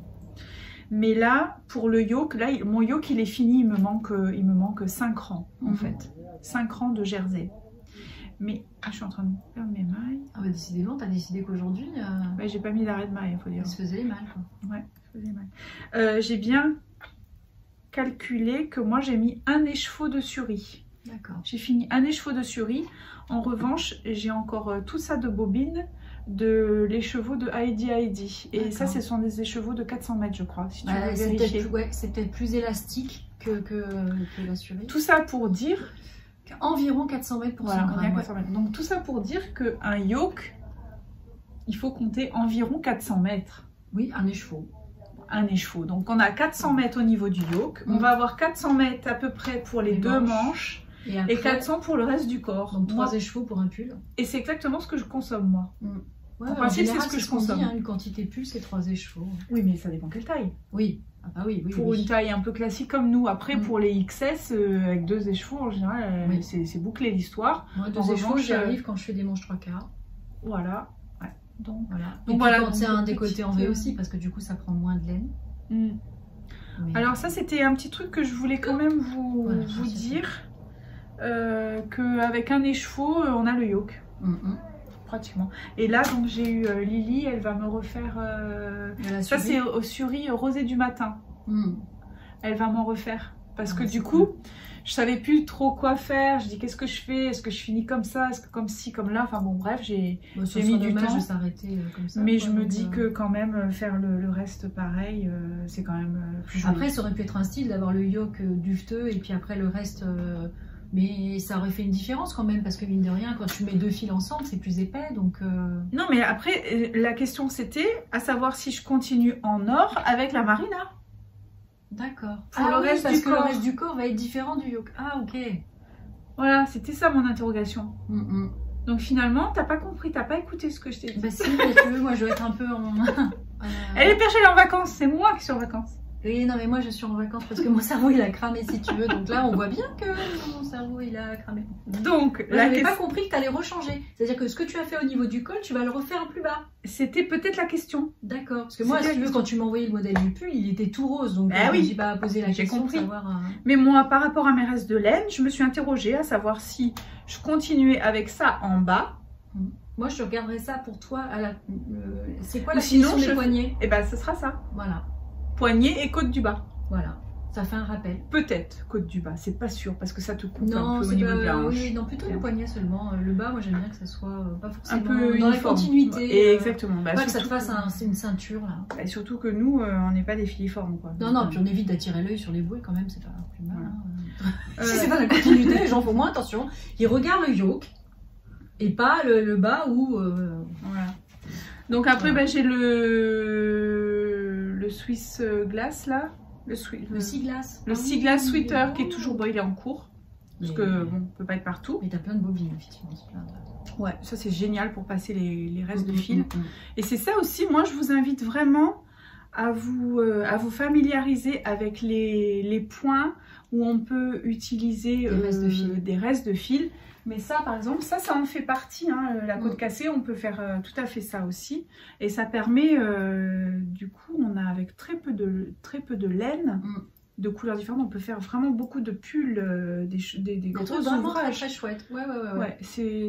D: Mais là, pour le yoke, là, mon yoke il est fini, il me manque 5 rangs en fait. 5 rangs de jersey. Mais je suis en train de perdre mes mailles.
C: Ah bah décidément, t'as décidé qu'aujourd'hui...
D: Ouais, j'ai pas mis d'arrêt de maille, il faut dire.
C: Ça se faisait mal quoi.
D: Ouais, ça faisait mal. J'ai bien calculé que moi j'ai mis un écheveau de surie.
C: D'accord.
D: J'ai fini un écheveau de Suri. En revanche, j'ai encore tout ça de bobines de l'écheveau de Heidi. Et ça, ce sont des écheveaux de 400 mètres, je crois, si tu veux vérifier.
C: C'est peut-être plus élastique que la Suri.
D: Tout ça pour dire...
C: Environ 400 mètres pour 100
D: voilà,
C: grammes.
D: 400 mètres. Donc tout ça pour dire qu'un yoke, il faut compter environ 400 mètres.
C: Oui, un écheveau.
D: Un écheveau. Donc on a 400 mètres au niveau du yoke. On va avoir 400 mètres à peu près pour les deux manches. Et 400 pour le reste du corps.
C: Donc 3 écheveaux pour un pull.
D: Et c'est exactement ce que je consomme moi.
C: Ouais,
D: en principe, c'est ce que je consomme.
C: Dit, hein, une quantité pull, c'est 3 écheveaux.
D: Oui, mais ça dépend quelle taille.
C: Oui. Ah bah oui,
D: pour une taille un peu classique comme nous. Après, pour les XS, avec 2 écheveaux, en général, c'est bouclé l'histoire.
C: Moi, 2 écheveaux, j'y arrive quand je fais des manches 3/4.
D: Voilà. Ouais. Donc
C: voilà. Quand c'est un décolleté en V aussi, parce que du coup, ça prend moins de laine.
D: Mais... Alors ça, c'était un petit truc que je voulais quand même vous dire. Qu'avec un écheveau, on a le yoke. Pratiquement. Et là, donc j'ai eu Lily, elle va me refaire... ça, c'est au Suri rosé du matin. Elle va m'en refaire. Parce que du coup, je savais plus trop quoi faire. Je dis, qu'est-ce que je fais? Est-ce que je finis comme ça? Est-ce que comme ci, comme là? Enfin bon, bref, j'ai mis du temps.
C: De s'arrêter comme ça.
D: Mais je me dis que quand même, faire le reste pareil, c'est quand même plus joli.
C: Après, ça aurait pu être un style d'avoir le yoke duveteux et puis après le reste... Mais ça aurait fait une différence quand même, parce que mine de rien, quand tu mets 2 fils ensemble, c'est plus épais, donc...
D: Non, mais après, la question c'était, à savoir si je continue en or avec la marina.
C: D'accord.
D: Pour le reste du corps.
C: Le reste du corps va être différent du yoke. Ah, ok.
D: Voilà, c'était ça mon interrogation. Donc finalement, t'as pas compris, t'as pas écouté ce que je t'ai dit.
C: Bah si, mais tu veux, moi je vais être un peu en...
D: Elle est perchée, elle est en vacances, c'est moi qui suis en vacances.
C: Oui, non mais moi je suis en vacances parce que mon cerveau il a cramé si tu veux, donc là on voit bien que mon cerveau il a cramé.
D: Donc,
C: je n'avais pas compris que tu allais rechanger, c'est-à-dire que ce que tu as fait au niveau du col, tu vas le refaire plus bas.
D: C'était peut-être la question.
C: D'accord, parce que moi si tu veux, quand tu m'as envoyé le modèle du pull, il était tout rose, donc je n'ai pas posé la question de savoir...
D: Mais moi par rapport à mes restes de laine, je me suis interrogée à savoir si je continuais avec ça en bas.
C: Moi je regarderai ça pour toi à la... C'est quoi la position des poignets?
D: Eh ben ce sera ça.
C: Voilà.
D: Poignet et côte du bas.
C: Voilà, ça fait un rappel.
D: Peut-être côte du bas, c'est pas sûr parce que ça te coupe un peu au niveau de la hanche.
C: Oui, non, plutôt le poignet seulement. Le bas, moi j'aime bien que ça soit pas forcément
D: un peu
C: dans
D: uniforme.
C: La continuité.
D: Et exactement.
C: Pas que ça te fasse une ceinture là.
D: Et surtout que nous, on n'est pas des filiformes quoi.
C: Non, puis on évite d'attirer l'œil sur les bouées quand même, c'est pas plus mal. Voilà. Si c'est pas la continuité, les gens font moins attention. Ils regardent le yoke et pas le bas où.
D: Voilà. Donc après, j'ai le Swiss Glass là. Le
C: Sea Glass.
D: Le Sea Glass Sweater qui est toujours il est en cours. Parce que bon, on peut pas être partout.
C: Mais t'as plein de bobines effectivement.
D: Ouais, ça c'est génial pour passer les restes de fil. Et c'est ça aussi, moi je vous invite vraiment à vous familiariser avec les points où on peut utiliser des restes de fil. Mais ça, par exemple, ça en fait partie. Hein, la côte cassée, on peut faire tout à fait ça aussi. Et ça permet, du coup, on a avec très peu de laine, de couleurs différentes, on peut faire vraiment beaucoup de pulls, des gros ouvrages.
C: Très chouette. Ouais.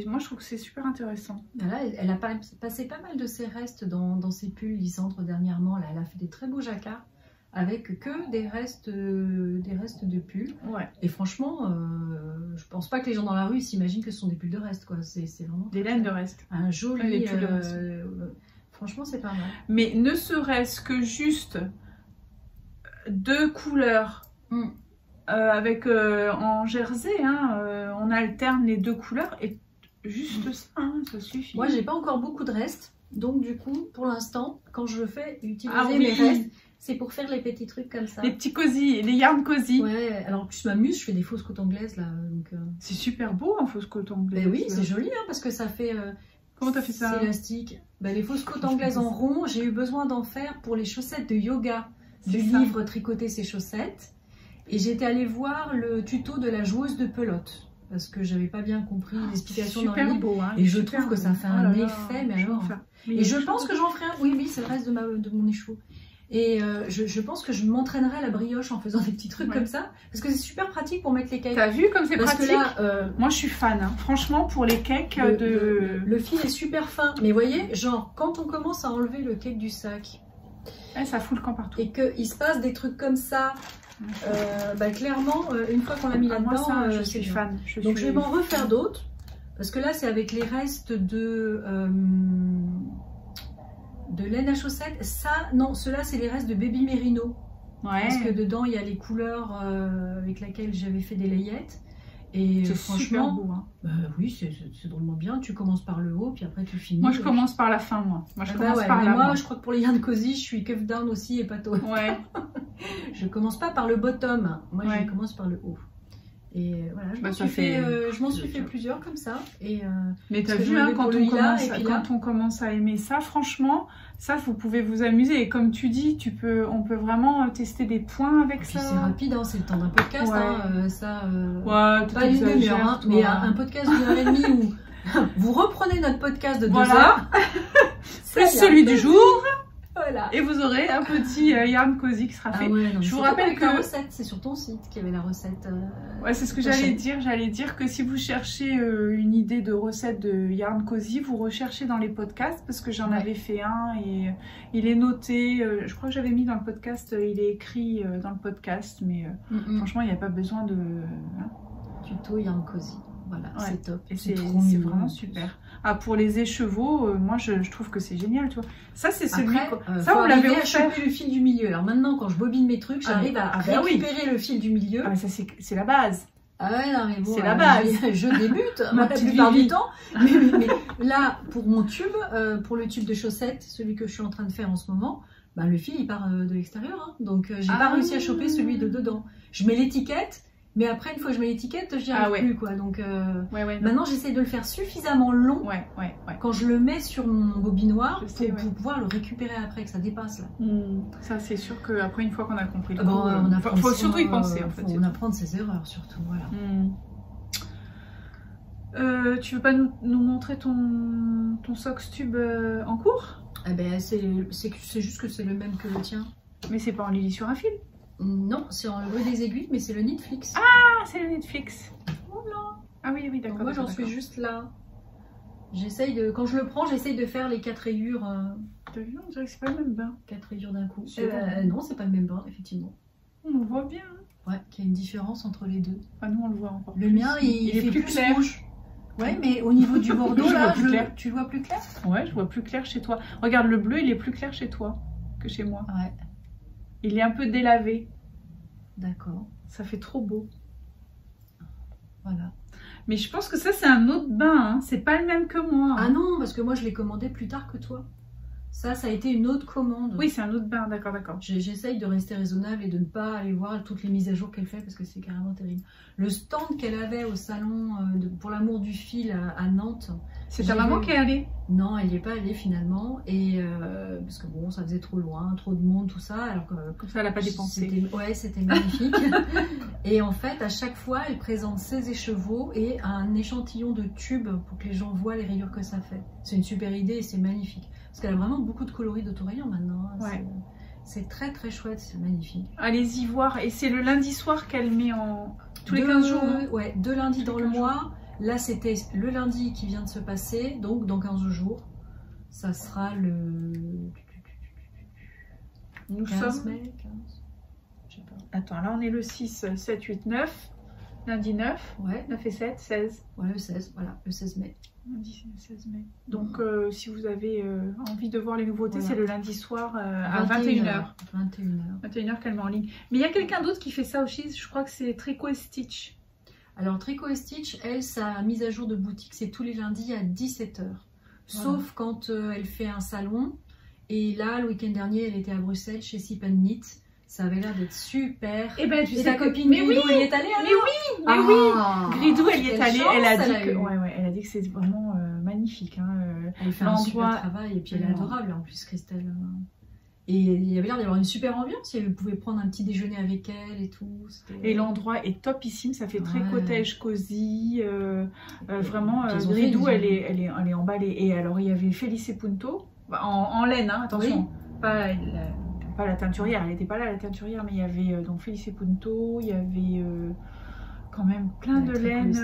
D: Moi, je trouve que c'est super intéressant.
C: Là, elle a passé pas mal de ses restes dans ses pulls Lysandre dernièrement. Là, elle a fait des très beaux jacquards avec que des restes de pulls.
D: Ouais.
C: Et franchement, je pense pas que les gens dans la rue s'imaginent que ce sont des pulls de reste, quoi. C'est vraiment
D: des laines de reste.
C: Un joli pull de reste. Franchement, c'est pas mal.
D: Mais ne serait-ce que juste 2 couleurs avec en jersey, hein, on alterne les 2 couleurs et juste ça, ça suffit.
C: Moi, j'ai pas encore beaucoup de restes, donc du coup, pour l'instant, quand je fais utiliser mes restes, c'est pour faire les petits trucs comme ça.
D: Les petits cosy, les yarn cosy.
C: Ouais, alors en plus je m'amuse, je fais des fausses côtes anglaises là.
D: C'est super beau en fausse côte anglaise.
C: Ben oui, c'est joli hein, parce que ça fait...
D: Comment t'as fait ça?
C: C'est élastique. Ben, les fausses côtes anglaises en rond, j'ai eu besoin d'en faire pour les chaussettes de yoga du livre Tricoter ses chaussettes. Et j'étais allée voir le tuto de la joueuse de pelote. Parce que j'avais pas bien compris l'explication dans le livre.
D: Beau, hein,
C: et je trouve que ça fait un effet, mais alors... Et je pense que j'en ferai un. Oui, c'est le reste de mon écheveau. Et je pense que je m'entraînerai à la brioche en faisant des petits trucs comme ça. Parce que c'est super pratique pour mettre les cakes.
D: T'as vu comme c'est pratique?
C: Parce que là,
D: moi je suis fan. Hein. Franchement, pour les cakes
C: le fil est super fin. Mais vous voyez, genre, quand on commence à enlever le cake du sac,
D: Ça fout le camp partout.
C: Et qu'il se passe des trucs comme ça, clairement, une fois qu'on l'a mis là-dedans,
D: je suis fan.
C: Donc je vais m'en refaire d'autres. Parce que là, c'est avec les restes de laine à chaussettes. Ça, non, ceux-là, c'est les restes de Baby Merino. Parce que dedans, il y a les couleurs avec lesquelles j'avais fait des layettes. Et franchement,
D: super beau, hein.
C: Oui, c'est drôlement bien. Tu commences par le haut, puis après tu finis.
D: Moi, je commence par la fin, moi. Je commence par là.
C: Moi, je crois que pour les Yarn Cozy, je suis cuff down aussi et pas top.
D: Ouais.
C: Je commence pas par le bottom. Moi, je commence par le haut. Et voilà, je m'en suis fait plusieurs comme ça.
D: Mais t'as vu, hein, quand on commence à aimer ça, franchement, ça, vous pouvez vous amuser. Et comme tu dis, on peut vraiment tester des points avec ça.
C: C'est rapide, hein, c'est le temps d'un podcast.
D: Pas
C: une demi-heure, mais un podcast d'une heure et demie où vous reprenez notre podcast de 2 heures.
D: C'est celui du jour.
C: Voilà.
D: Et vous aurez un petit Yarn Cozy qui sera fait. Je vous rappelle que
C: la recette, c'est sur ton site qu'il y avait la recette.
D: Ouais, c'est ce que j'allais dire. J'allais dire que si vous cherchez une idée de recette de Yarn Cozy, vous recherchez dans les podcasts parce que j'en avais fait un et il est noté. Je crois que j'avais mis dans le podcast, il est écrit dans le podcast, mais franchement, il n'y a pas besoin de
C: tuto Yarn Cozy. Voilà, c'est top.
D: Et c'est vraiment super. Ah, pour les écheveaux, moi je trouve que c'est génial, tu vois. Ça, c'est celui.
C: Ça, on l'avait à choper le fil du milieu. Alors maintenant, quand je bobine mes trucs, j'arrive à récupérer le fil du milieu.
D: Ça, c'est la base.
C: Ah ouais, non, mais bon,
D: c'est la base.
C: Je débute la plupart du temps. Mais là, pour mon tube, pour le tube de chaussettes, celui que je suis en train de faire en ce moment, le fil il part de l'extérieur. Hein. Donc, j'ai pas réussi à choper celui de dedans. Je mets l'étiquette. Mais après, une fois que je mets l'étiquette, je n'y arrive plus, quoi. Donc, maintenant, j'essaie de le faire suffisamment long quand je le mets sur mon bobinoir pour pouvoir le récupérer après, que ça dépasse, là.
D: Ça, c'est sûr qu'après, une fois qu'on a compris le
C: coup,
D: faut surtout y penser, en fait.
C: Faut apprendre ses erreurs, surtout, voilà.
D: Tu veux pas nous montrer ton Sox Tube en cours?
C: C'est juste que c'est le même que le tien.
D: Mais c'est pas en Lily sur un fil?
C: Non, c'est en le des aiguilles, mais c'est le Knitflix.
D: Ah, c'est le Knitflix. Voilà. Ah oui, d'accord.
C: Moi, j'en suis juste là. Quand je le prends, j'essaye de faire les 4 rayures.
D: T'as vu, on dirait que c'est pas le même bain.
C: 4 rayures d'un coup. Non, c'est pas le même bain, effectivement.
D: On le voit bien.
C: Ouais, qu'il y a une différence entre les deux.
D: Ah, nous, on le voit encore.
C: Le mien, il est plus clair. Rouge. Ouais, mais au niveau du bordeaux, là, tu le vois plus clair?
D: Ouais, je vois plus clair chez toi. Regarde, le bleu, il est plus clair chez toi que chez moi.
C: Ouais.
D: Il est un peu délavé.
C: D'accord.
D: Ça fait trop beau.
C: Voilà.
D: Mais je pense que ça, c'est un autre bain. Hein. C'est pas le même que moi. Hein.
C: Ah non, parce que moi, je l'ai commandé plus tard que toi. Ça a été une autre commande.
D: Oui, c'est un autre bain, d'accord.
C: J'essaye de rester raisonnable et de ne pas aller voir toutes les mises à jour qu'elle fait parce que c'est carrément terrible. Le stand qu'elle avait au salon pour l'amour du fil à Nantes.
D: C'est ta maman qui est allée?
C: Non, elle n'y est pas allée finalement. Et parce que bon, ça faisait trop loin, trop de monde, tout ça. Alors que,
D: comme ça, elle n'a pas dépensé.
C: C'était magnifique. Et en fait, à chaque fois, elle présente ses écheveaux et un échantillon de tubes pour que les gens voient les rayures que ça fait. C'est une super idée et c'est magnifique. Parce qu'elle a vraiment beaucoup de coloris d'autorayons maintenant. Hein. C'est très très chouette, c'est magnifique.
D: Allez-y voir. Et c'est le lundi soir qu'elle met en... Tous les 15 jours. Hein.
C: Ouais, 2 lundis dans le mois. Là, c'était le lundi qui vient de se passer. Donc, dans 15 jours, ça sera le...
D: Nous
C: 15
D: sommes...
C: mai, 15... Je sais pas.
D: Attends, là, on est le 6, 7, 8, 9. Lundi 9.
C: Ouais.
D: 9 et 7, 16.
C: Ouais, le 16, voilà, le 16 mai.
D: Lundi 16 mai. Donc, si vous avez envie de voir les nouveautés, c'est le lundi soir à 21h. 21h qu'elle met en ligne. Mais il y a quelqu'un d'autre qui fait ça aussi, je crois que c'est Tricot et Stitch.
C: Alors, Tricot et Stitch, elle, sa mise à jour de boutique, c'est tous les lundis à 17h. Sauf quand elle fait un salon. Et là, le week-end dernier, elle était à Bruxelles chez Sip & Knit. Ça avait l'air d'être super.
D: Et ben, tu sais
C: ta copine Gridou, elle y est allée alors?
D: Mais oui, Gridou, elle y est allée. Elle a dit que, elle a dit que c'est vraiment magnifique. Hein.
C: Elle fait un super travail et puis elle est adorable en plus, Christelle. Et il y avait l'air d'y avoir une super ambiance. Si elle pouvait prendre un petit déjeuner avec elle et tout.
D: Et l'endroit est topissime. Ça fait très cottage cosy. Vraiment, Gridou, elle est emballée. Et alors, il y avait Félice Punto en laine, hein, attention. Oui. Pas la teinturière, elle n'était pas là la teinturière, mais il y avait donc Félice Punto, il y avait quand même plein de laine.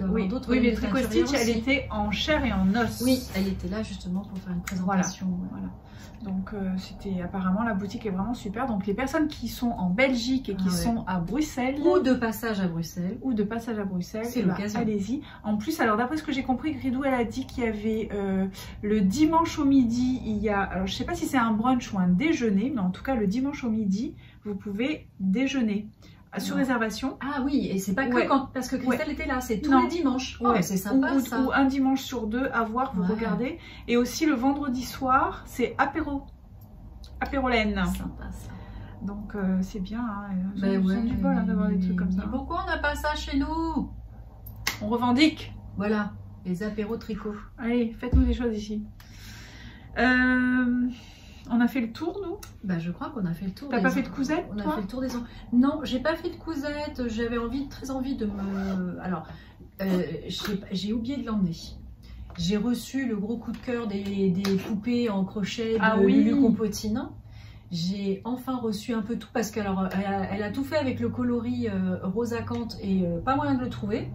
C: Oui,
D: mais Tricot Stitch, elle était en chair et en os.
C: Oui, elle était là justement pour faire une présentation.
D: Voilà. Donc c'était apparemment la boutique est vraiment super. Donc les personnes qui sont en Belgique et qui sont à Bruxelles
C: ou de passage à Bruxelles,
D: c'est l'occasion. Allez-y. En plus, alors d'après ce que j'ai compris, Gridou elle a dit qu'il y avait le dimanche au midi, il y a, alors je sais pas si c'est un brunch ou un déjeuner, mais en tout cas le dimanche au midi, vous pouvez déjeuner. Sur réservation.
C: Ah oui, et c'est pas que parce que Christelle était là, c'est tous les dimanches. C'est sympa ça.
D: Ou un dimanche sur deux, à voir, vous regardez. Et aussi le vendredi soir, c'est apérolaine.
C: Sympa ça.
D: Donc c'est bien, hein.
C: C'est
D: du bol d'avoir des trucs comme ça.
C: Pourquoi on n'a pas ça chez nous?
D: On revendique.
C: Voilà, les apéros tricot.
D: Allez, faites-nous des choses ici. On a fait le tour, nous?
C: Bah, je crois qu'on a fait le tour.
D: T'as pas fait de cousette?
C: On a fait le tour des ans. Non, j'ai pas fait de cousette. J'avais très envie de me. Alors, j'ai oublié de l'emmener. J'ai reçu le gros coup de cœur des poupées en crochet de Lulu Compotine. J'ai enfin reçu un peu tout parce qu'elle a tout fait avec le coloris rose acanthe et pas moyen de le trouver.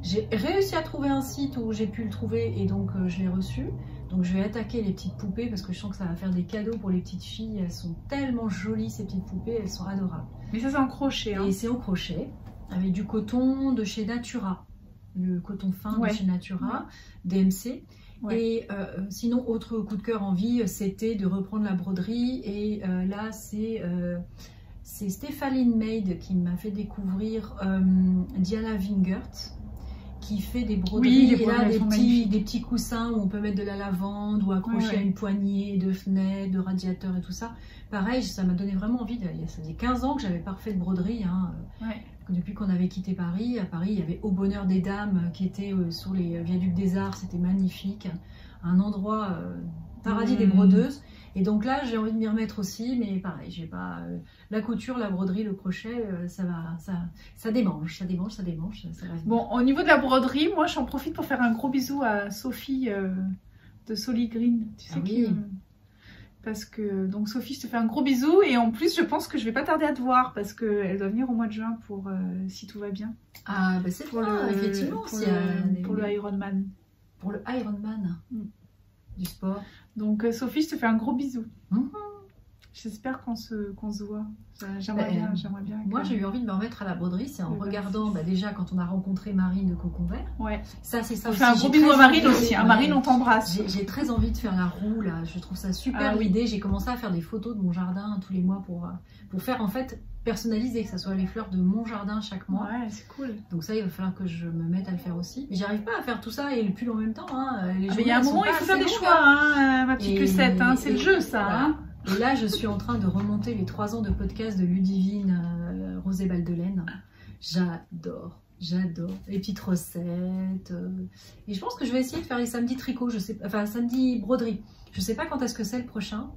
C: J'ai réussi à trouver un site où j'ai pu le trouver et donc je l'ai reçu. Donc je vais attaquer les petites poupées parce que je sens que ça va faire des cadeaux pour les petites filles. Elles sont tellement jolies ces petites poupées, elles sont adorables.
D: Mais ça c'est en crochet. Hein.
C: Et c'est en crochet avec du coton de chez Natura. Le coton fin de chez Natura, DMC. Et sinon, autre coup de cœur en vie, c'était de reprendre la broderie. Et là, c'est Stéphanie Maid qui m'a fait découvrir Diana Wingert, qui fait des broderies, et là, des petits coussins où on peut mettre de la lavande ou accrocher à une poignée de fenêtre, de radiateur et tout ça. Pareil, ça m'a donné vraiment envie. Ça faisait 15 ans que j'avais pas refait de broderie. Hein. Depuis qu'on avait quitté Paris, à Paris, il y avait Au Bonheur des Dames qui était sur les viaducs des Arts. C'était magnifique. Un endroit paradis des brodeuses. Et donc là, j'ai envie de m'y remettre aussi, mais pareil, j'ai pas la couture, la broderie, le crochet, ça démange, ça va venir.
D: Bon, au niveau de la broderie, moi, j'en profite pour faire un gros bisou à Sophie de Solid Green. Tu sais parce que donc Sophie, je te fais un gros bisou et en plus, je pense que je vais pas tarder à te voir parce que elle doit venir au mois de juin pour si tout va bien.
C: Ah, bah c'est pour effectivement,
D: pour le Ironman.
C: Pour le Ironman du sport.
D: Donc Sophie, je te fais un gros bisou. J'espère qu'on se voit. J'aimerais bien.
C: Moi, j'ai eu envie de me remettre à la broderie. C'est en regardant, déjà, quand on a rencontré Marine de Cocon Vert. Ça, c'est ça.
D: On fait un gros bisou à Marine aussi. Marine, on t'embrasse.
C: J'ai très envie de faire la roue, là. Je trouve ça super l'idée. J'ai commencé à faire des photos de mon jardin tous les mois pour faire, en fait, personnaliser, que ce soit les fleurs de mon jardin chaque mois.
D: Ouais, c'est cool.
C: Donc ça, il va falloir que je me mette à le faire aussi. Mais j'arrive pas à faire tout ça et le pull en même temps. Hein.
D: Il y a un moment, il faut faire des choix, hein, ma petite Lucette. Hein. C'est le jeu, ça.
C: Voilà.
D: Hein.
C: Et là, je suis en train de remonter les 3 ans de podcast de Ludivine Rosé Baldelaine. J'adore. Les petites recettes. Et je pense que je vais essayer de faire les samedis tricot, samedi broderie. Je sais pas quand est-ce que c'est le prochain,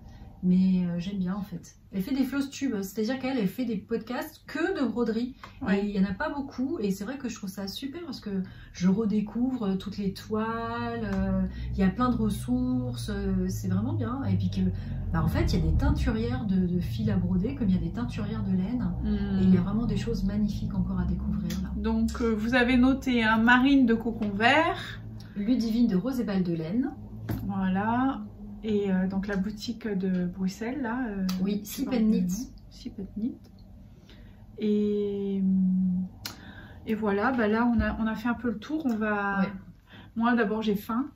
C: mais j'aime bien en fait. Elle fait des floss tubes, c'est-à-dire qu'elle fait des podcasts que de broderie. Et il n'y en a pas beaucoup. Et c'est vrai que je trouve ça super parce que je redécouvre toutes les toiles. Il y a plein de ressources. C'est vraiment bien. Et puis que, en fait, il y a des teinturières de fil à broder comme il y a des teinturières de laine. Et il y a vraiment des choses magnifiques encore à découvrir là.
D: Donc, vous avez noté un Marine de Cocon Vert.
C: Ludivine de Rose et Baldelaine.
D: Voilà. Et donc la boutique de Bruxelles, là.
C: Sip and Knit.
D: Sip and Knit. Et voilà, là on a fait un peu le tour. On va. Moi d'abord j'ai faim.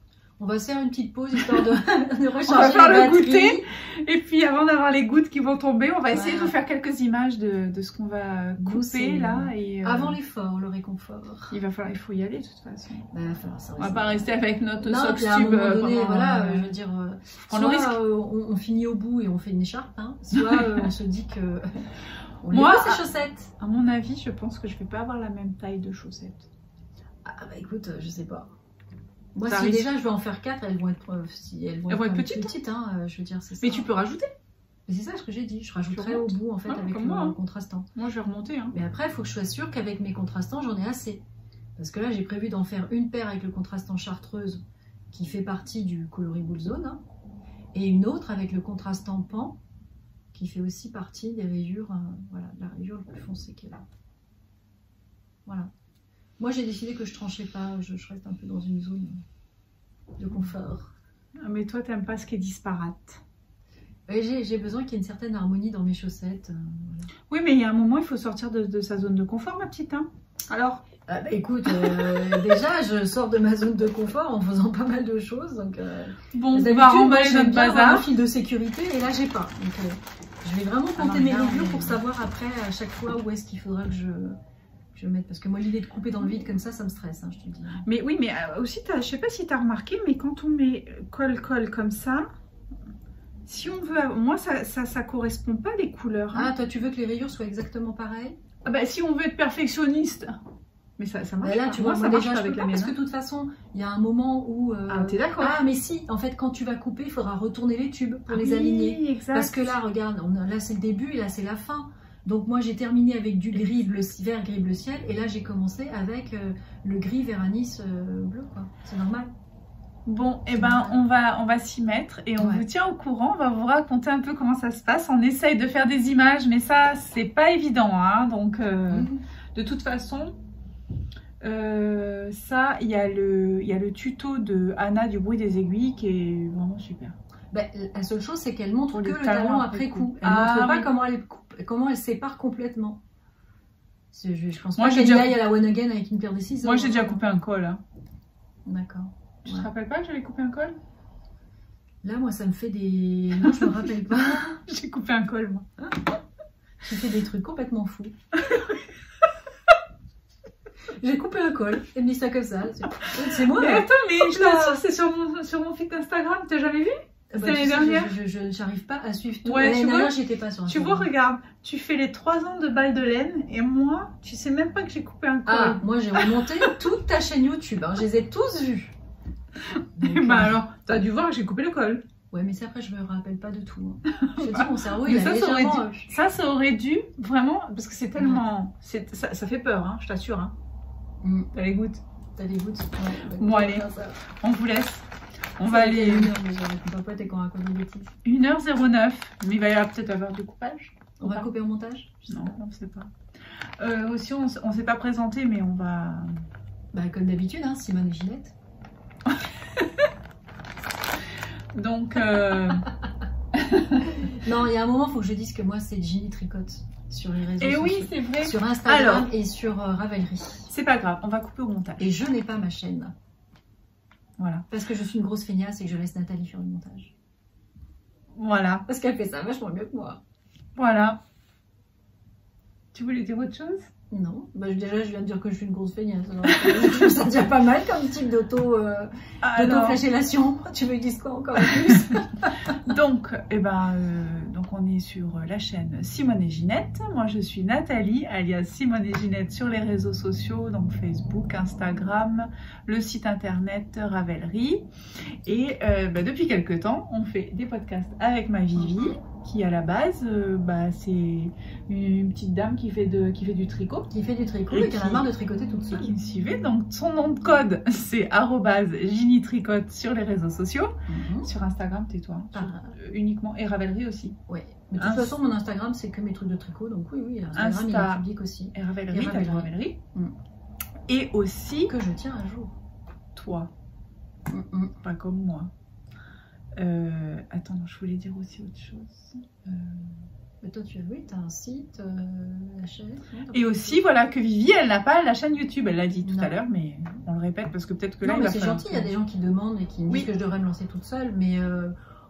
C: On va se faire une petite pause histoire de recharger.
D: On va faire le goûter. Et puis avant d'avoir les gouttes qui vont tomber, on va essayer de vous faire quelques images de ce qu'on va couper là. Et,
C: avant l'effort, le réconfort.
D: Il faut y aller de toute façon.
C: Il va falloir ça.
D: On va pas rester avec notre
C: sock tube. À un moment donné, je veux dire, soit on finit au bout et on fait une écharpe, hein, soit on se dit que on
D: moi,
C: ses chaussettes.
D: À mon avis, je pense que je vais pas avoir la même taille de chaussettes.
C: Ah bah écoute, je sais pas. Moi, si déjà je vais en faire 4, elles vont être, petites, hein, je veux dire, c'est ça.
D: Mais tu peux rajouter.
C: Mais c'est ça ce que j'ai dit, je rajouterai au bout en fait avec le contrastant.
D: Moi je vais remonter. Hein.
C: Mais après, il faut que je sois sûre qu'avec mes contrastants, j'en ai assez. Parce que là, j'ai prévu d'en faire une paire avec le contrastant chartreuse qui fait partie du coloris boule zone. Hein, et une autre avec le contrastant pan qui fait aussi partie des rayures, de la rayure le plus foncée qu'elle a. Voilà. Moi, j'ai décidé que je tranchais pas, je reste un peu dans une zone de confort.
D: Mais toi, t'aimes pas ce qui est disparate.
C: J'ai besoin qu'il y ait une certaine harmonie dans mes chaussettes. Voilà.
D: Oui, mais il y a un moment, il faut sortir de sa zone de confort, ma petite. Hein. Alors
C: écoute, déjà, je sors de ma zone de confort en faisant pas mal de choses. Donc,
D: bon, on va remballer notre bazar.
C: Un fil de sécurité et là, j'ai pas. Donc, je vais vraiment compter mes reviews pour savoir après, à chaque fois, où est-ce qu'il faudra que je mette. Parce que moi, l'idée de couper dans le vide comme ça me stresse, hein, je te le dis.
D: Mais oui, mais aussi, je sais pas si tu as remarqué, mais quand on met colle-colle comme ça, si on veut... Moi, ça correspond pas les couleurs. Hein.
C: Ah, toi, tu veux que les rayures soient exactement pareilles?
D: Ah bah, si on veut être perfectionniste... Mais ça marche
C: là,
D: pas.
C: tu vois,
D: ça marche
C: déjà,
D: pas avec la mienne.
C: Parce que de toute façon, il y a un moment où...
D: Ah, t'es d'accord.
C: Ah, mais si, en fait, quand tu vas couper, il faudra retourner les tubes pour les aligner.
D: Exact.
C: Parce que là, regarde, là, c'est le début et là, c'est la fin. Donc, moi, j'ai terminé avec du gris bleu, vert gris bleu ciel. Et là, j'ai commencé avec le gris vert anis bleu, quoi. C'est normal.
D: Bon, et ben, on va s'y mettre et on vous tient au courant. On va vous raconter un peu comment ça se passe. On essaye de faire des images, mais ça, c'est pas évident. Hein. Donc, de toute façon... ça, il y a le tuto de Anna du bruit des aiguilles qui est vraiment super.
C: Ben, la seule chose, c'est qu'elle montre que le talon après coup. Elle montre pas comment elle sépare complètement. Je pense pas qu'elle aille à la one again avec une paire de ciseaux.
D: Moi, j'ai déjà coupé un col. Hein.
C: D'accord.
D: Tu te rappelles pas que j'avais coupé un col?
C: Là, moi, ça me fait des... Non, je me rappelle pas.
D: J'ai coupé un col, moi.
C: J'ai fait des trucs complètement fous. J'ai coupé un col, elle me dit ça comme ça. C'est moi.
D: Mais attends, mais je t'assure, c'est sur mon feed Instagram, t'as jamais vu? C'était l'année dernière.
C: Je n'arrive pas à suivre tout.
D: Ouais,
C: l'année dernière, j'étais pas sur Instagram.
D: Tu vois, regarde, tu fais les 3 ans de balle de laine et moi, tu sais même pas que j'ai coupé un col.
C: Ah, moi j'ai remonté toute ta chaîne YouTube, hein. Je les ai tous vus.
D: Donc, bah alors, t'as dû voir que j'ai coupé le col.
C: Ouais, mais c'est après, je me rappelle pas de tout. Hein. Je te dis, mon cerveau, il a légèrement...
D: Ça aurait dû, vraiment, parce que c'est tellement... Ça fait peur, hein, je t'assure. Hein. T'as les gouttes.
C: T'as les gouttes. Ouais,
D: bon, allez, on vous laisse. On va aller...
C: Papa, t'es qu'on raconte des bêtises.
D: 1h09, mais il va y avoir peut-être avoir du coupage.
C: On va couper au montage?
D: Non, on ne sait pas. Aussi, on ne s'est pas présenté, mais on va...
C: Bah, comme d'habitude, hein, Simone et Ginette.
D: Donc...
C: Non, il y a un moment, il faut que je dise que moi, c'est Ginny Tricotte sur les réseaux sociaux.
D: Et oui, c'est vrai.
C: Sur Instagram et sur Ravelry.
D: C'est pas grave, on va couper au montage.
C: Et je n'ai pas ma chaîne.
D: Voilà.
C: Parce que je suis une grosse feignasse et que je laisse Nathalie faire le montage.
D: Voilà.
C: Parce qu'elle fait ça vachement mieux que moi.
D: Voilà. Tu voulais dire autre chose?
C: Non. Bah, déjà, je viens de dire que je suis une grosse feignasse. Alors, je trouve ça déjà pas mal comme type d'auto-flagellation. Tu veux que je dise quoi encore plus?
D: Donc, donc, on est sur la chaîne Simone et Ginette. Moi, je suis Nathalie, alias Simone et Ginette sur les réseaux sociaux, donc Facebook, Instagram, le site internet Ravelry. Et depuis quelques temps, on fait des podcasts avec ma Vivi, qui à la base, c'est une petite dame qui fait du tricot. Qui fait du tricot et qui en a marre de tricoter toute seule. Qui me suivait, donc son nom de code, c'est @GinnyTricotte sur les réseaux sociaux. Sur Instagram, tais-toi. Uniquement, et Ravelry aussi.
C: Oui. Mais de toute façon, mon Instagram, c'est que mes trucs de tricot, donc oui, Instagram, il est public aussi.
D: Et Ravelry. Et aussi...
C: Que je tiens à jour.
D: Toi. Pas comme moi. Attends, je voulais dire aussi autre chose.
C: Mais toi, tu as un site, la chaîne.
D: Et aussi, voilà, que Vivi, elle n'a pas la chaîne YouTube. Elle l'a dit tout à l'heure, mais on le répète parce que peut-être que là,
C: non, mais c'est gentil. Il y a des gens qui demandent et qui me disent que je devrais me lancer toute seule, mais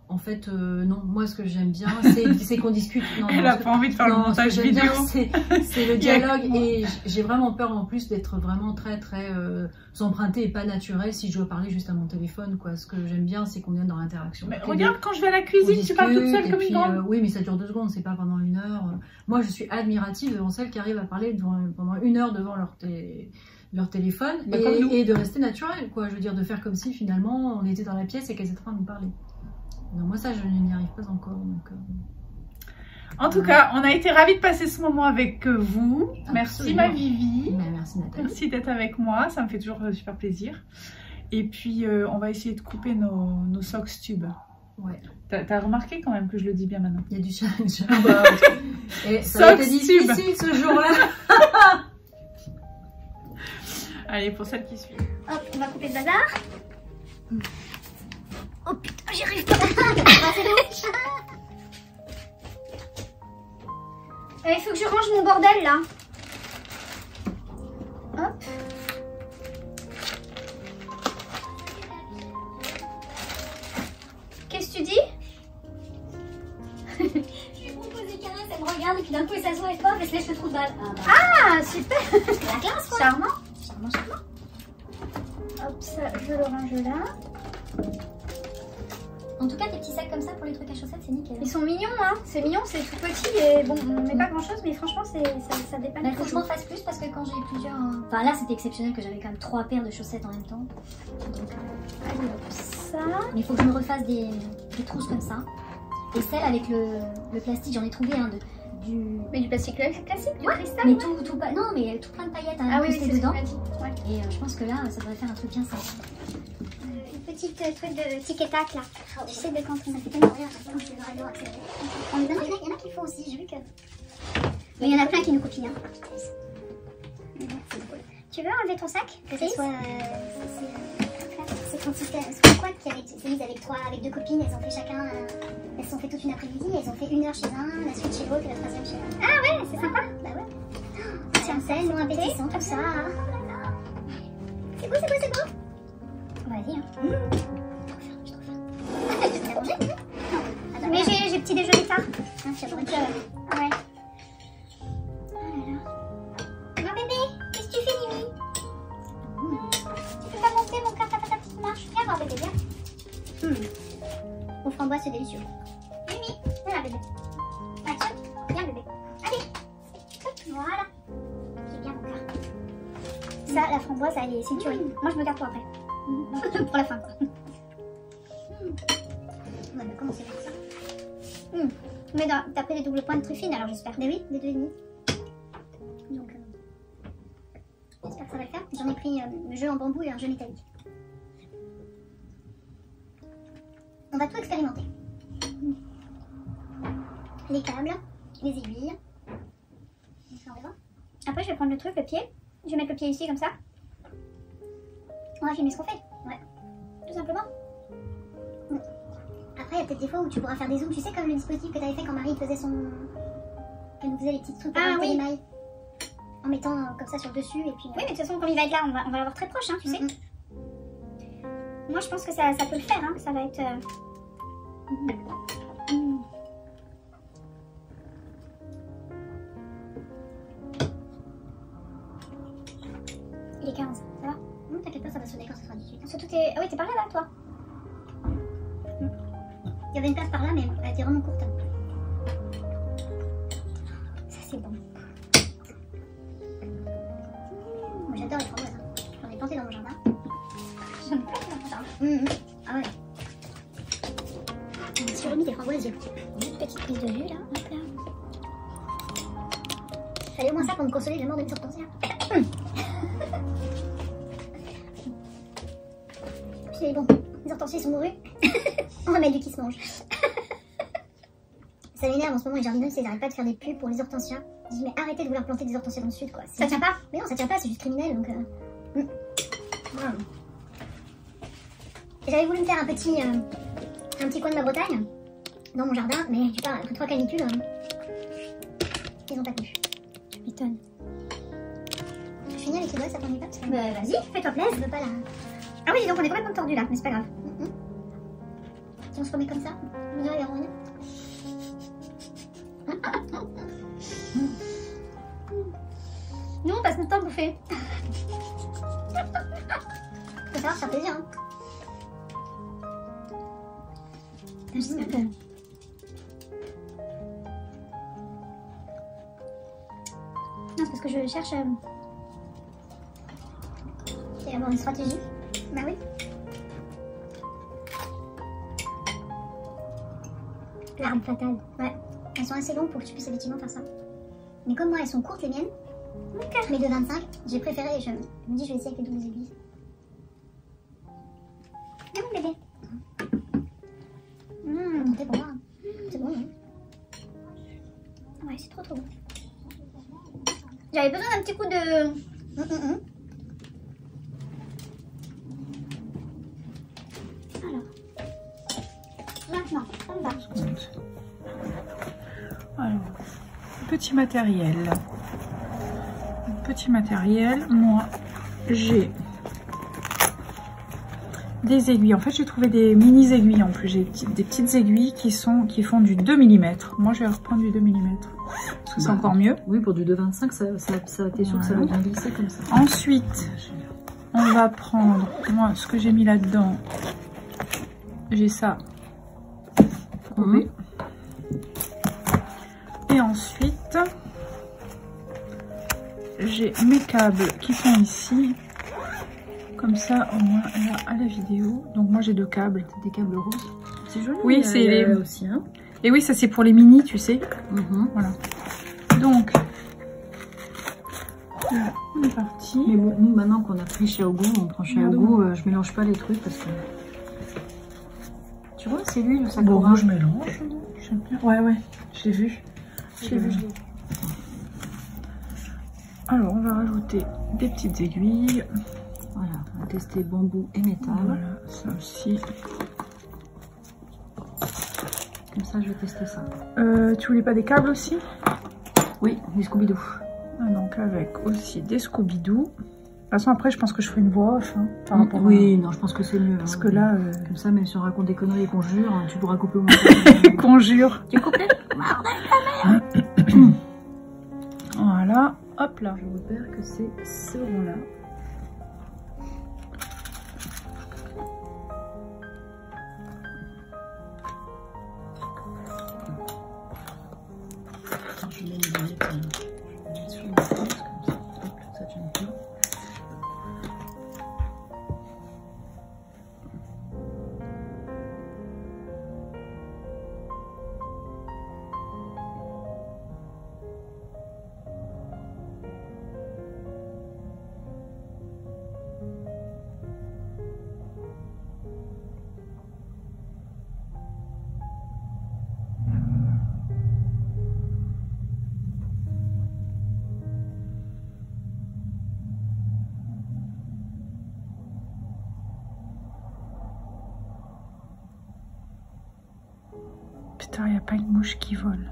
C: en fait, non. Moi, ce que j'aime bien, c'est qu'on discute. Non,
D: elle n'a pas envie de faire le montage vidéo.
C: C'est le dialogue et j'ai vraiment peur en plus d'être vraiment très emprunté et pas naturel si je dois parler juste à mon téléphone, quoi. Ce que j'aime bien, c'est qu'on est dans l'interaction.
D: Mais regarde, quand je vais à la cuisine, tu parles toute seule comme une grande.
C: Oui, mais ça dure 2 secondes, c'est pas pendant 1 heure. Moi, je suis admirative devant celles qui arrivent à parler pendant 1 heure devant leur téléphone et de rester naturel, quoi. Je veux dire, de faire comme si finalement on était dans la pièce et qu'elles étaient en train de nous parler. Non, moi ça je n'y arrive pas encore. Donc,
D: en tout cas, on a été ravis de passer ce moment avec vous. Absolument. Merci ma Vivi.
C: Merci Nathalie.
D: Merci d'être avec moi, ça me fait toujours super plaisir. Et puis on va essayer de couper nos socks tubes.
C: Ouais.
D: T'as remarqué quand même que je le dis bien maintenant.
C: Il y a du challenge. Et ça a été difficile ce jour-là.
D: Allez, pour celle qui suit.
A: Hop, on va couper le bazar. Oh putain, j'y arrive pas. Il faut que je range mon bordel là. Hop. Qu'est-ce que tu dis?
B: Je lui propose des câlins, elle me regarde et puis d'un coup elle s'assoit et elle se laisse le trou de balle.
A: Ah, super.
B: La classe quoi.
A: Charmant.
B: Charmant, charmant.
A: Hop, ça, je le range là.
B: En tout cas, des petits sacs comme ça pour les trucs à chaussettes, c'est nickel.
A: Ils sont mignons, hein. C'est mignon, c'est tout petit et bon, on met pas grand chose, mais franchement, ça dépanne.
B: Mais il faut que je m'en fasse plus parce que quand j'ai plusieurs. Enfin là, c'était exceptionnel que j'avais quand même 3 paires de chaussettes en même temps. Donc,
A: Allez, hop, ça.
B: mais il faut que je me refasse des trousses comme ça. Et celle avec le plastique, j'en ai trouvé un
A: Mais du plastique classique, du cristal.
B: mais tout pas. Non, mais tout plein de paillettes à incruster dedans.
A: Ouais.
B: Et je pense que là, ça devrait faire un truc bien sympa.
A: Une petite truc de tic et tac là. Tu sais de quand on a fait
B: Il y en a qui font aussi, j'ai vu que.
A: mais il y en a plein qui nous copient. Hein. Tu veux enlever ton sac?
B: Que ce soit.
E: C'est Franciscaine Squad qui s'est mise avec 2 copines, elles ont fait chacun, elles se sont fait toute une après-midi, elles ont fait 1 heure chez un, la suite chez l'autre et la 3e chez l'autre.
A: Ah ouais, c'est sympa.
E: Bah ouais. Tiens, ça, elles ont appétissant, tout ça. C'est beau, c'est beau, c'est beau.
B: Vas-y, hein.
E: Trop faim, je suis trop faim. Tu l'as mangé? Non.
A: Mais j'ai petit déjeuner tard.
E: Ah, tu as mangé.
A: Ouais.
E: Ma bébé, qu'est-ce que tu fais, Mimi? Tu peux pas monter mon cœur, ta petite marche? Viens voir, bébé, viens. Aux framboises, c'est délicieux. Mimi, viens là, bébé. Mathieu, viens, bébé. Allez. Hop, voilà. C'est bien, mon cœur.
A: Ça, la framboise, c'est une tuerie. Moi, je me garde pour après. Pour la fin, quoi.
E: On va commencer par ça.
A: Mais t'as pris des doubles points de truffine, alors j'espère.
E: Mais oui, des 2,5. Donc, j'espère que ça va le faire. J'en ai pris le jeu en bambou et un jeu métallique. On va tout expérimenter. Les câbles, les aiguilles. On va voir.
A: Après, je vais prendre le truc, le pied. Je vais mettre le pied ici, comme ça. On va filmer ce qu'on fait.
E: Ouais.
A: Tout simplement.
E: Après, il y a peut-être des fois où tu pourras faire des zooms. Tu sais, comme le dispositif que tu avais fait quand Marie faisait son. Qu'elle nous faisait les petits trucs pour monter les mailles. En mettant comme ça sur le dessus et puis.
A: Oui, mais de toute façon, comme il va être là, on va l'avoir très proche, hein, tu sais. Moi, je pense que ça peut le faire, hein. Ça va être. Il est 15, ça va?
E: Non, t'inquiète pas, ça va sonner quand ça sera 18.
A: Surtout, t'es. Ah oui, t'es par là, toi.
E: Il y avait une place par là, mais elle était vraiment courte. Ça, c'est bon. Moi, j'adore les framboises. J'en ai planté dans mon jardin.
A: J'en ai plein dans mon jardin.
E: Ah ouais. J'ai remis des framboises.
A: Une petite prise de jus, là. Hop là.
E: Fallait au moins ça pour me consoler de la mort de mes hortensias. Puis bon, les hortensias sont mourus. On va mettre du qui se mange. Ça m'énerve en ce moment, les jardiniers, ils arrêtent pas de faire des pubs pour les hortensias. Je dis, mais arrêtez de vouloir planter des hortensias dans le sud, quoi.
A: Ça tient pas?
E: Mais non, ça tient pas, c'est juste criminel, donc... J'avais voulu me faire un petit coin de ma Bretagne, dans mon jardin, mais tu parles, après 3 canicules, ils ont pas tenu.
A: Tu m'étonnes.
E: Je finis avec les doigts, ça t'ennuie pas?
A: Bah, vas-y, fais-toi plaisir.
E: Je veux pas là.
A: Ah oui, donc on est complètement tordu là, mais c'est pas grave.
E: Si on se remet comme ça, on dirait les ronds.
A: Nous, on passe notre temps à bouffer.
E: Faut savoir faire plaisir, hein.
A: J'espère que... Non, c'est parce que je cherche...
E: Et avoir une stratégie.
A: Bah oui.
E: L'arme fatale. Ouais. Elles sont assez longues pour que tu puisses effectivement faire ça. Mais comme moi, elles sont courtes les miennes.
A: Ok.
E: Mais de 25, j'ai préféré, je me dis, je vais essayer avec les doubles aiguilles.
A: Ah bon, bébé.
E: Tentez pour moi. C'est bon, hein.
A: Ouais, c'est trop bon. J'avais besoin d'un petit coup de...
E: Ça me va.
D: Alors, petit matériel. Petit matériel, moi j'ai des aiguilles. En fait, j'ai trouvé des mini aiguilles en plus. J'ai des petites aiguilles qui font du 2 mm. Moi, je vais reprendre du 2 mm. Parce que c'est encore mieux.
C: Oui, pour du 2,25, ça t'es sûr que ça va bien glisser comme ça.
D: Ensuite, on va prendre, moi, ce que j'ai mis là-dedans. J'ai ça. Oui. Et ensuite, j'ai mes câbles qui sont ici. Comme ça, au moins, là, à la vidéo. Donc, moi, j'ai 2 câbles.
C: Des câbles roses. C'est joli.
D: Oui, c'est les...
C: aussi. Hein.
D: Et oui, ça, c'est pour les mini, tu sais. Voilà. Donc, là, on est parti.
C: Mais bon, nous, maintenant qu'on a pris Xiaogo, on prend Xiaogo, je mélange pas les trucs parce que... Tu vois, c'est lui le Sakura.
D: Bon, je mélange. J'aime bien. Ouais, ouais, j'ai vu. J'ai vu. Alors, on va rajouter des petites aiguilles.
C: Voilà, on va tester bambou et métal.
D: Voilà, ça aussi.
C: Comme ça, je vais tester ça.
D: Tu voulais pas des câbles aussi?
C: Oui, des Scooby-Doo.
D: Ah, donc avec aussi des Scooby-Doo. De toute façon, après, je pense que je ferai une voix off. Hein, par rapport
C: oui, non, je pense que c'est mieux.
D: Parce que là...
C: Comme ça, même si on raconte des conneries et qu'on jure, tu pourras couper au montage.
D: Conjure.
C: Tu coupes?
D: Voilà, hop là.
C: Je repère que c'est ce rond-là. Je mets les lunettes, je vais mettre sur ma tête, comme ça, hop, ça tient bien.
D: Putain, il n'y a pas une mouche qui vole.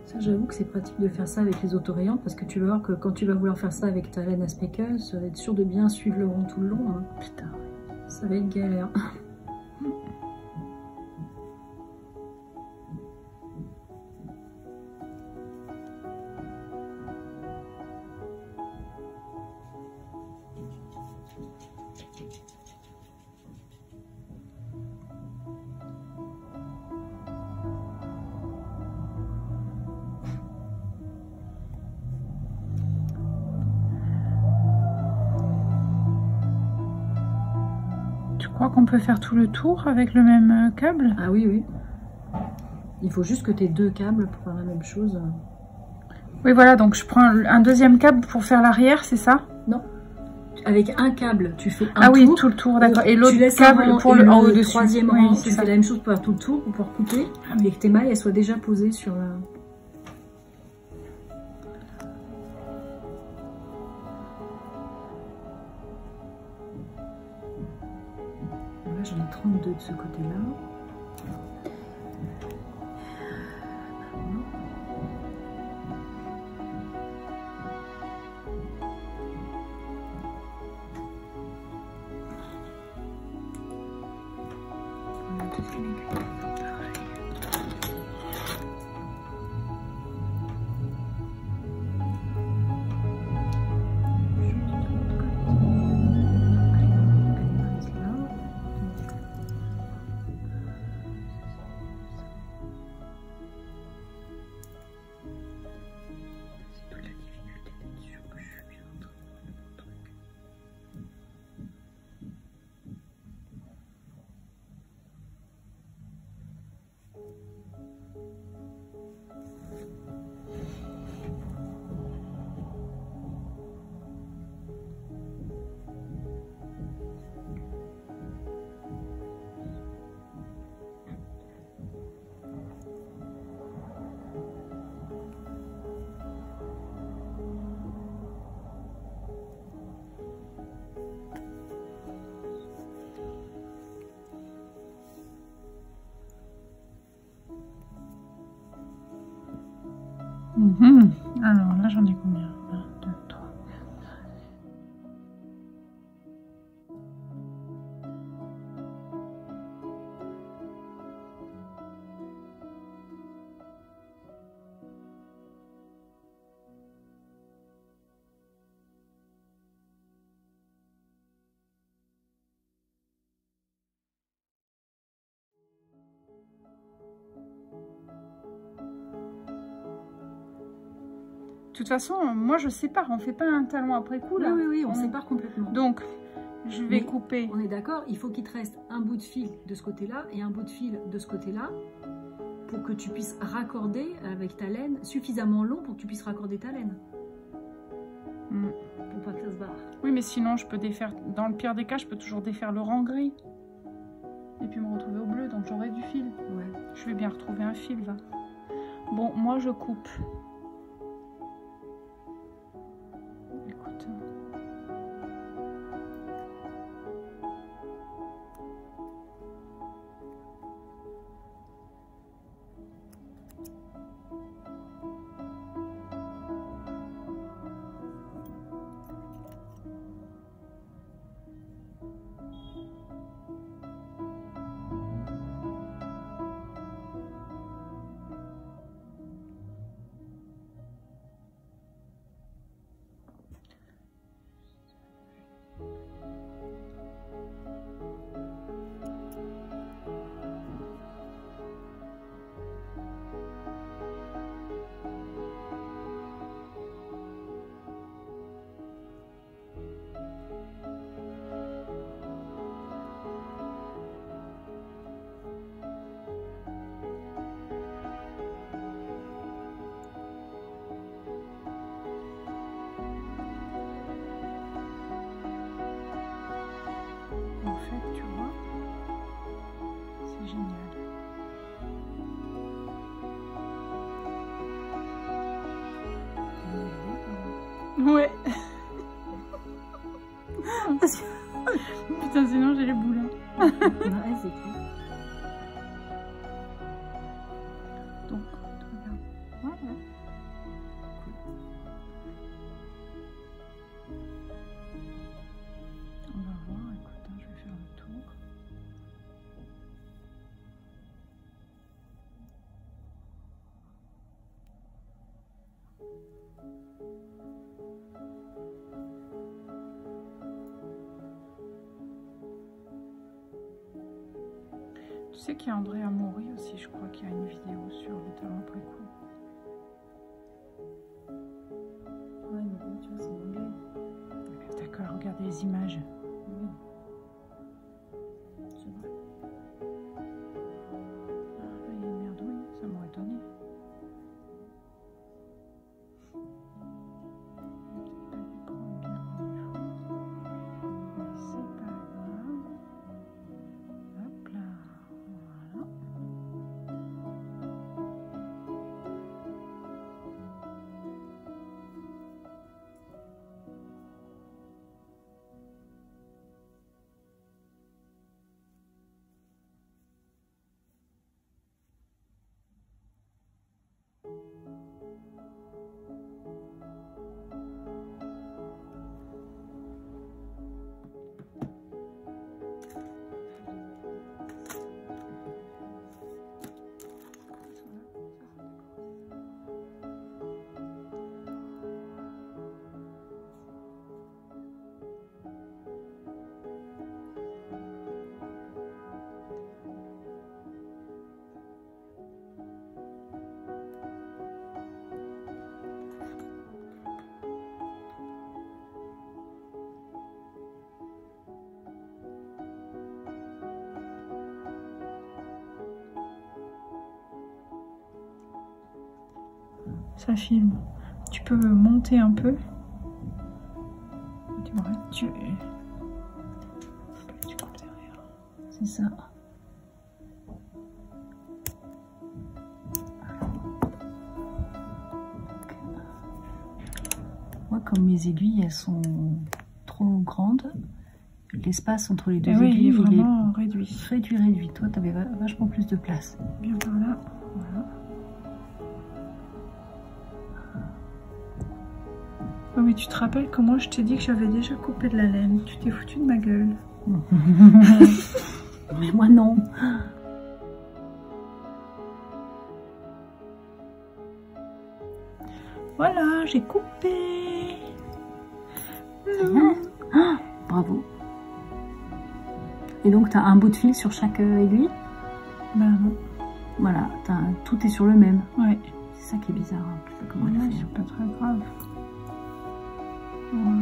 C: Ça, j'avoue que c'est pratique de faire ça avec les autorayantes parce que tu vas voir que quand tu vas vouloir faire ça avec ta laine à speckle, ça va être sûr de bien suivre le rond tout le long. Hein. Putain, ça va être galère.
D: Tu crois qu'on peut faire tout le tour avec le même câble?
C: Ah oui, oui. Il faut juste que tu aies 2 câbles pour faire la même chose.
D: Oui, voilà, donc je prends un deuxième câble pour faire l'arrière, c'est ça?
C: Non. Avec un câble, tu fais un tour.
D: Ah oui, tout le tour, d'accord. Et l'autre câble pour le en haut-dessus.
C: Troisième
D: oui,
C: rang, tu fais la même chose pour faire tout le tour, pour pouvoir couper. Et que tes mailles, elles soient déjà posées sur la... Là, j'en ai 32 de ce côté-là.
D: Alors là, j'en ai combien? 1, 2, 3. De toute façon, moi je sépare, on fait pas un talon après coup là.
C: Oui, on sépare complètement.
D: Donc, je vais couper.
C: On est d'accord, il faut qu'il te reste un bout de fil de ce côté-là et un bout de fil de ce côté-là pour que tu puisses raccorder avec ta laine suffisamment long pour que tu puisses raccorder ta laine. Pour pas que ça se barre.
D: Oui, mais sinon je peux défaire, dans le pire des cas, je peux toujours défaire le rang gris. Et puis me retrouver au bleu, donc j'aurai du fil.
C: Ouais.
D: Je vais bien retrouver un fil, va. Bon, moi je coupe. Écoute. Ouais. Putain, sinon j'ai les boules.
C: Ouais, c'est cool.
D: Donc, regarde.
C: Ouais. Cool.
D: On va voir, écoute, hein, je vais faire le tour. Tu sais qu'il y a André Amaury aussi, je crois qu'il y a une vidéo sur le talon après coup.
C: Ouais, mais tu vois, c'est anglais.
D: D'accord, regardez les images.
C: Oui. C'est vrai.
D: Ah, là, il y a une merde, oui, ça m'aurait étonné. Ça filme. Tu peux monter un peu. Tu vois, tu coupes derrière.
C: C'est ça. Moi, comme mes aiguilles, elles sont trop grandes, l'espace entre les deux aiguilles,
D: il est vraiment réduit.
C: Réduit. Toi, tu avais vachement plus de place.
D: Bien par là. Voilà. mais tu te rappelles comment je t'ai dit que j'avais déjà coupé de la laine? Tu t'es foutu de ma gueule.
C: Mais moi non.
D: Voilà, j'ai coupé.
C: Ah, bravo. Et donc tu as un bout de fil sur chaque aiguille?
D: Ben non.
C: Voilà, tout est sur le même.
D: Ouais.
C: C'est ça qui est bizarre. Hein. Je sais pas comment elle a fait.
D: C'est pas très grave. Voilà.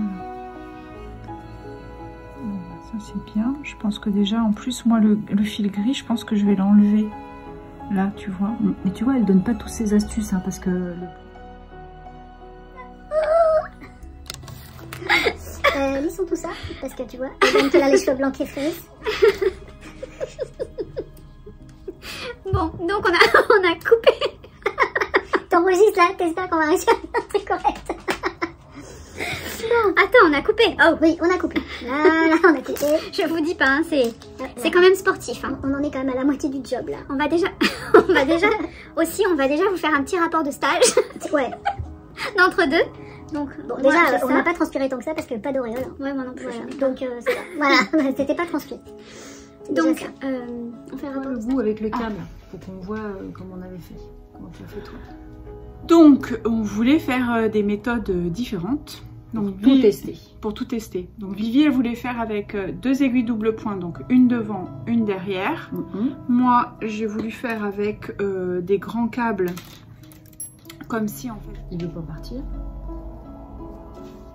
D: Ça c'est bien. Je pense que déjà, en plus, moi, le fil gris, je pense que je vais l'enlever. Là, tu vois.
C: Mais tu vois, elle donne pas toutes ses astuces, hein, parce que...
E: Lissons tout ça, parce que tu vois, elle a les cheveux blancs qui frisent.
A: Bon, donc on a coupé.
E: T'enregistres là, t'espères qu'on va réussir à faire un truc correct.
A: Attends, on a coupé. Oh
E: Oui, on a coupé. Là, on a coupé.
A: je vous dis pas, hein, c'est quand même sportif. Hein.
E: On en est quand même à la moitié du job là.
A: On va déjà vous faire un petit rapport de stage.
E: Ouais.
A: D'entre deux. Donc
E: Bon,
A: moi,
E: déjà, on
A: ça.
E: n'a pas transpiré tant que ça parce que pas d'auréole. Hein.
A: Ouais, moi non plus.
E: Voilà. Donc, ça va. Voilà, c'était pas transpiré.
A: Donc,
E: Déjà ça.
A: on fait un rapport
C: Le
A: de
C: bout avec le câble, pour qu'on voit comment on avait fait. Comment tu as fait toi.
D: Donc, on voulait faire des méthodes différentes. Donc,
C: Tout tester.
D: Pour tout tester. Donc, Vivi, elle voulait faire avec 2 aiguilles double point, donc une devant, une derrière. Moi, j'ai voulu faire avec des grands câbles, comme si en fait...
C: Il veut pas partir.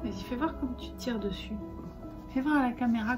D: Vas-y, fais voir comment tu tires dessus. Fais voir à la caméra